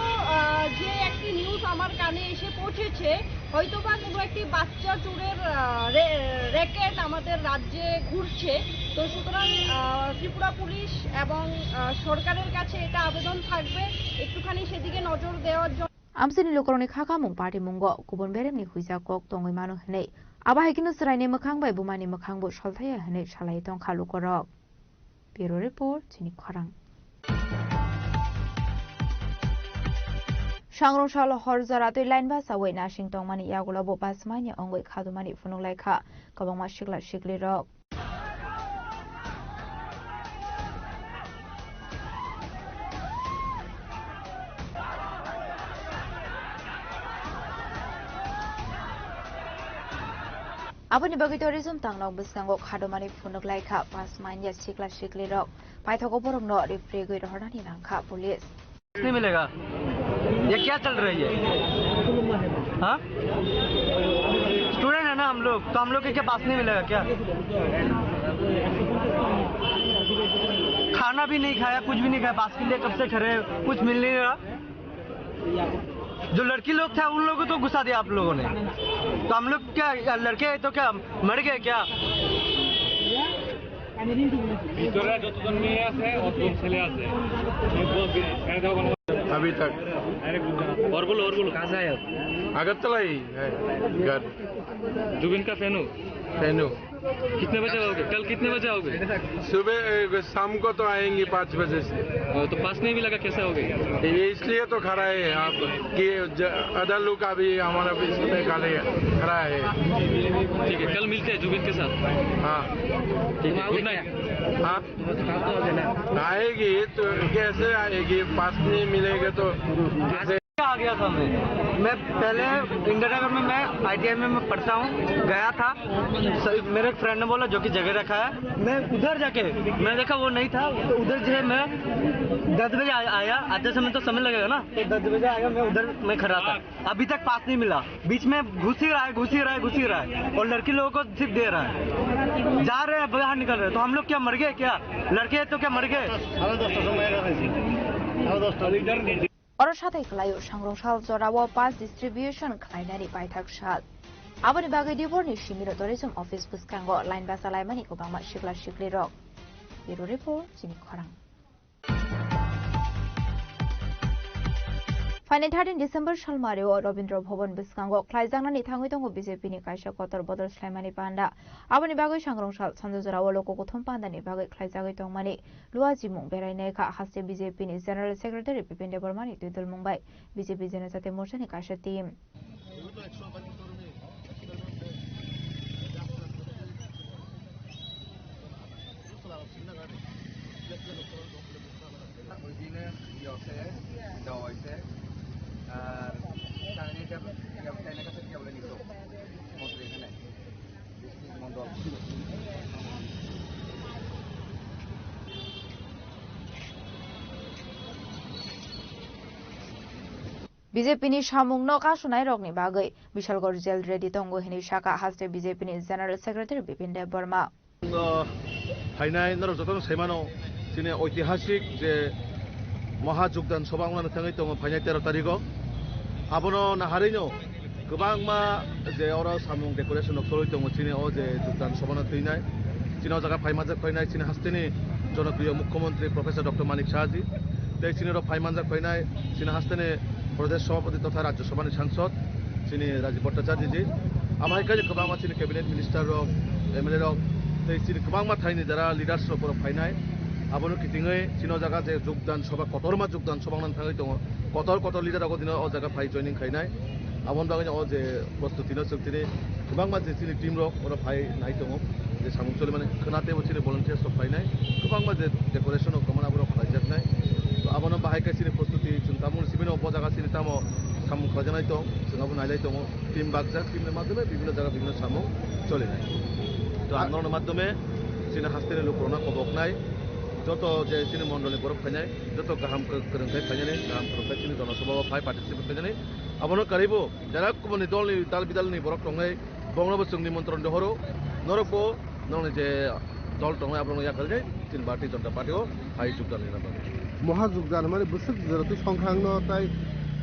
যে একটি নিউজ আমার কানে এসে পৌঁছেছে হয়তোবা কোনো একটি বাচ্চা চোরের র্যাকেট আমাদের রাজ্যে ঘুরছে। তো সুতরাং ত্রিপুরা পুলিশ এবং সরকারের কাছে এটা আবেদন থাকবে একটুখানি সেদিকে নজর দেওয়ার জন্য। আমসিनि लोकरनि खाखामुं पार्टी मुंगो गुबुन बेरेमनि हुइजाकक दङै मानो हनै आबाहायकिनो सरायनि मोखां बाय बुमानि मोखांबो सलथाया हनै सालाय दंखा लुकरक। ब्युरो रिपोर्ट जिनि खरां। सांग्रंशाल हरजारा तै लाइन बा सावै नासिं तंमानि यागुलाबो बासमानि अंगै खादुमानि फुनुंलायखा गोबांमा सिगला सिगलिरक। Aboni bagi tourism tangnok besango khadomani funuk laika pas manya sikla sikli rok paithogo borok no refri goi rohani nangkha police नहीं मिलेगा। ये क्या चल रही है? हाँ स्टूडेंट है ना हम हम लोग, तो हम लोग के क्या पास नहीं मिलेगा क्या? खाना भी नहीं खाया, कुछ भी नहीं खाया, पास के लिए कब से खड़े, कुछ मिल नहीं रहा। जो लड़की लोग थे उन लोगों को तो गुस्सा दिया आप लोगों ने, तो हम लोग क्या लड़के हैं तो क्या मर गए क्या? अभी तक और बोलो कहाँ से आए आप? अगरतला ही है घर। जुबिन का फैन हो? कितने बजे आओगे? कल कितने बजे आओगे? सुबह शाम को तो आएंगे 5 बजे से। तो पास नहीं भी लगा, कैसे हो गए? इसलिए तो खड़ा है आप कि अदर लोग का भी हमारा इसमें खड़ा है। ठीक है, कल मिलते हैं जुबिन के साथ। हाँ ठीक है, गुड नाइट। हाँ आएगी तो कैसे आएगी? पास नहीं मिलेगा तो कैसे? आ गया था मैं पहले इंडिया नगर में, मैं ITI में मैं पढ़ता हूँ, गया था। मेरे एक फ्रेंड ने बोला जो कि जगह रखा है, मैं उधर जाके मैं देखा वो नहीं था, तो उधर जो है मैं 10 बजे आया, आते समय तो समय लगेगा ना, तो 10 बजे आया, मैं उधर मैं खड़ा था, अभी तक पास नहीं मिला। बीच में घुस ही रहा है और लड़की लोगों को सिर्फ दे रहा है, जा रहे हैं बाहर निकल रहे हैं। तो हम लोग क्या मर गए क्या? लड़के तो क्या मर गए? Oro satai kalayo sangrong sal zorawo pas distribution khlainani paithak sal. Aboni bagai diborni Shimiro Tourism Office buskango line basalai mani ko bangma shikla shikli rok. Bureau report Jimmy Khorang. Final 13 December Shalmario Robindra Bhavan buskango khlaijangnani thangoi tongo BJP ni kaisa kotor bodol slaimani panda. Aboni bagai sangrong sal sanjo zorawo loko kothom panda ni bagai khlaijagai tongmani Luaji Mung Berainai Ka Haste BJP ni General Secretary Bipin Debarma ni Tudul Mumbai BJP Janajati Morcha ni kaisa team. BJP ni Shamung no kasunai rokni bagai Bishalgor Jail Ready Tongo Hini Shaka Haste BJP ni General Secretary Bipin Debarma. फाइनाय नरजतन सैमानो दिनै ऐतिहासिक जे महाजुगदान सभांगनो थाङै दङ फाइनाय 13 तारिखो आबनो नाहारैनो गोबांमा जे अर सामुं डेकोरेशन अक्सरै दङ दिनै अ जे जुगदान सभानो थैनाय दिनाव जागा फाइमानजाक फाइनाय दिनै हास्तेनि जनप्रिय मुख्यमंत्री प्रोफेसर डॉक्टर मानिक साहाजी दै दिनैरो फाइमानजाक फाइनाय दिनै हास्तेनि प्रदेश सभापति तथा राज्यसभानि सांसद दिनै राजीव भट्टाचार्यजी आमायकाय गोबांमा दिनै कैबिनेट मिनिस्टार रक एमएलए रक दिनै गोबांमा थाइनि जारा लिडार्स रकफोर फाइनाय आबनो किथिङै दिनाव जागा जे जुगदान सभा कतरमा जुगदान सभांगनो थाङै दङ कतर लिडारखौ दिनै अ जागा फाइ जयनिं खायनाय आबन बागै अ जे प्रस्तुतिनो जोंथिनि गोबांमा जे दिनै टीम रक अर फाइ नाय दङ जे सामुंचलि माने खोनाते बथिनि भलन्टियार्स रक फाइनाय गोबांमा जे डेकोरेशन अ कमना बर फाइजाकनाय तो आबनो बाहायका सिनि प्रस्तुति जों तामुल सिबिनो अ जागा सिनि तामो सामुं खाजानाय दं जोंहाबो नायलाय दङ टीम बागजा टीमनि माध्यमे বিভিন্ন জায়গা বিভিন্ন सामुं चलिनाय तो आंदोलনের মাধ্যমে सिनि हास्तेनि लोकरना कबकनाय যত যে সিনি মন্ডলী বরফ ফাইনাই যত গাহাম করংখাই ফাইনাই গাহাম করংখাই সিনি জনসভা ফাই পার্টিসিপেट ফাইনাই আবনো কারিবো যারা কুমনি দলনি দাল বিদালনি বরফ টংনাই বংনব जों নিমন্ত্রণ দহরো নরপো ননি যে দল টংনাই আবনো ইয়া খালজাই তিন भारतीय जनता पार्टीও फाइ যোগদান নিনা পাবে মহা যোগদান মানে বসুক যেহেতু সংখ্যাংন তাই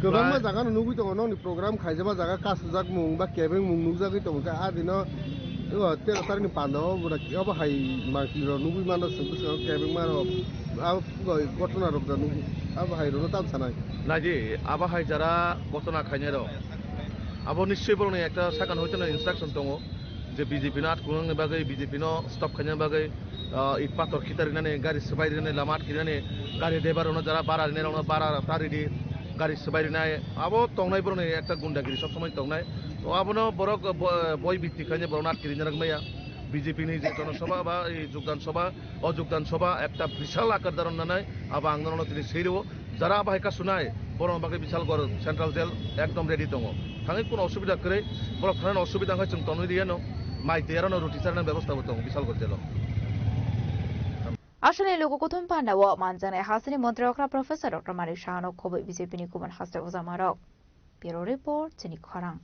गोबांमा জায়গা नुगुइ दङ ननि प्रग्राम खाइजाबा জায়গা कासुजाक मुं बा केबें मुं नुजागै दङ का आदिनो 13 तारिखनि पान्दाव बुरा अब हाइ मार्किरो नुगुइ मानो सुसु केबें मानो अब घटना रबदा नुगु अब हाइ रनो ताम सानाय नाजी अब हाइ जारा घटना खाइनेरो अब निश्चय बरने একটা সাকান হইতনা ইনস্ট্রাকশন দङ যে বিজেপি না আটকুলংनि बागै বিজেপি नो स्टप खाइने बागै इट पाथर खितारिनानै गारि सबाइरिनानै लामा आटकिनानै गारि ड्राइभारनो जारा बारा नेरावनो बारा तारिदि गारि सबाइरिनाय अब तंनाय बरने একটা गुंडागिरि सब समय तंनाय तो आबनो बरक बय भित्ति खाइने बरना आटकिरिना राखमाया বিজেপি नि যে জনসভা বা এই যোগদান সভা অযোগদান সভা একটা বিশাল আকার ধারণ নানায় আবার আন্দোলন তিনি সেইরও যারা বাহাইকা শুনায় বড় বাকি বিশাল গড় সেন্ট্রাল জেল একদম রেডি দङ थाङै কোনো অসুবিধা করে বড় থানার অসুবিধা হয় जों তনই দিয়ানো মাই তেয়ারনো রুটি চারনা ব্যবস্থা দङ বিশাল গড় জেল আসলে লোককথন পান্ডাও মানজানাय हासिनि मन्त्री अक्रा प्रोफेसर डॉक्टर मानिक साहानो खबै बीजेपी नि गुबुन हास्ते उजामारक ब्युरो रिपोर्ट जिनि खरां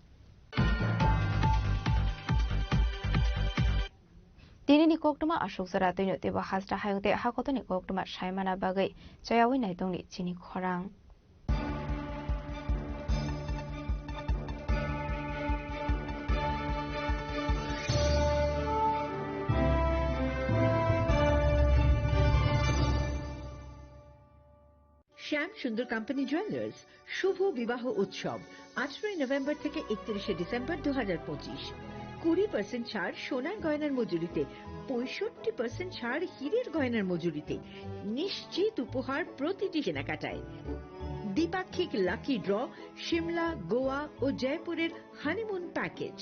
Dinini koktuma ashuk zara tino tiba hasra hayute hakotoni koktuma shaimana bagai chayawi naitongni chini khorang. শ্যাম সুন্দর কোম্পানি জুয়েলার্স শুভ বিবাহ উৎসব 18 নভেম্বর থেকে 31 ডিসেম্বর 2025। 20% ছাড় সোনার গয়নার মজুরিতে, 65% ছাড় হীরের গয়নার মজুরিতে, নিশ্চিত উপহার প্রতিটি কেনাকাটায়। দ্বিপাক্ষিক লাকি ড্র, শিমলা, গোয়া ও জয়পুরের হানিমুন প্যাকেজ,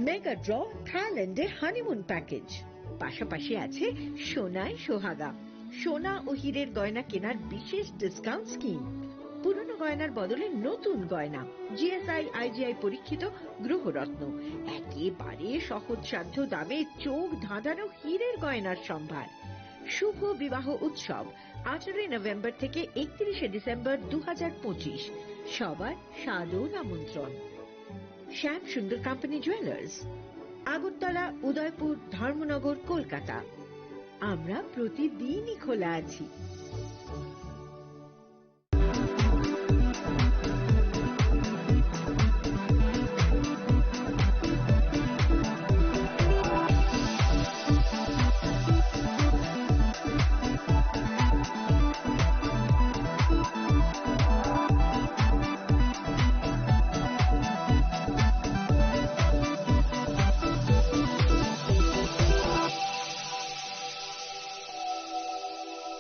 মেগা ড্র থাইল্যান্ডে হানিমুন প্যাকেজ, পাশাপাশি আছে সোনায় সোহাগা, সোনা ও হীরের গয়না কেনার বিশেষ ডিসকাউন্ট স্কিম, পুরনো গয়নার বদলে নতুন গয়না, জিএসআই আইজিআই পরীক্ষিত গ্রহরত্ন, একেবারে সহজসাধ্য দামে চোখ ধাঁধানো হীরের গয়নার সম্ভার। শুভ বিবাহ উৎসব 18 নভেম্বর থেকে 31 ডিসেম্বর 2025। সবার সাদর আমন্ত্রণ। শ্যাম সুন্দর কোম্পানি জুয়েলার্স, আগরতলা, উদয়পুর, ধর্মনগর, কলকাতা। আমরা প্রতিদিনই খোলা আছি।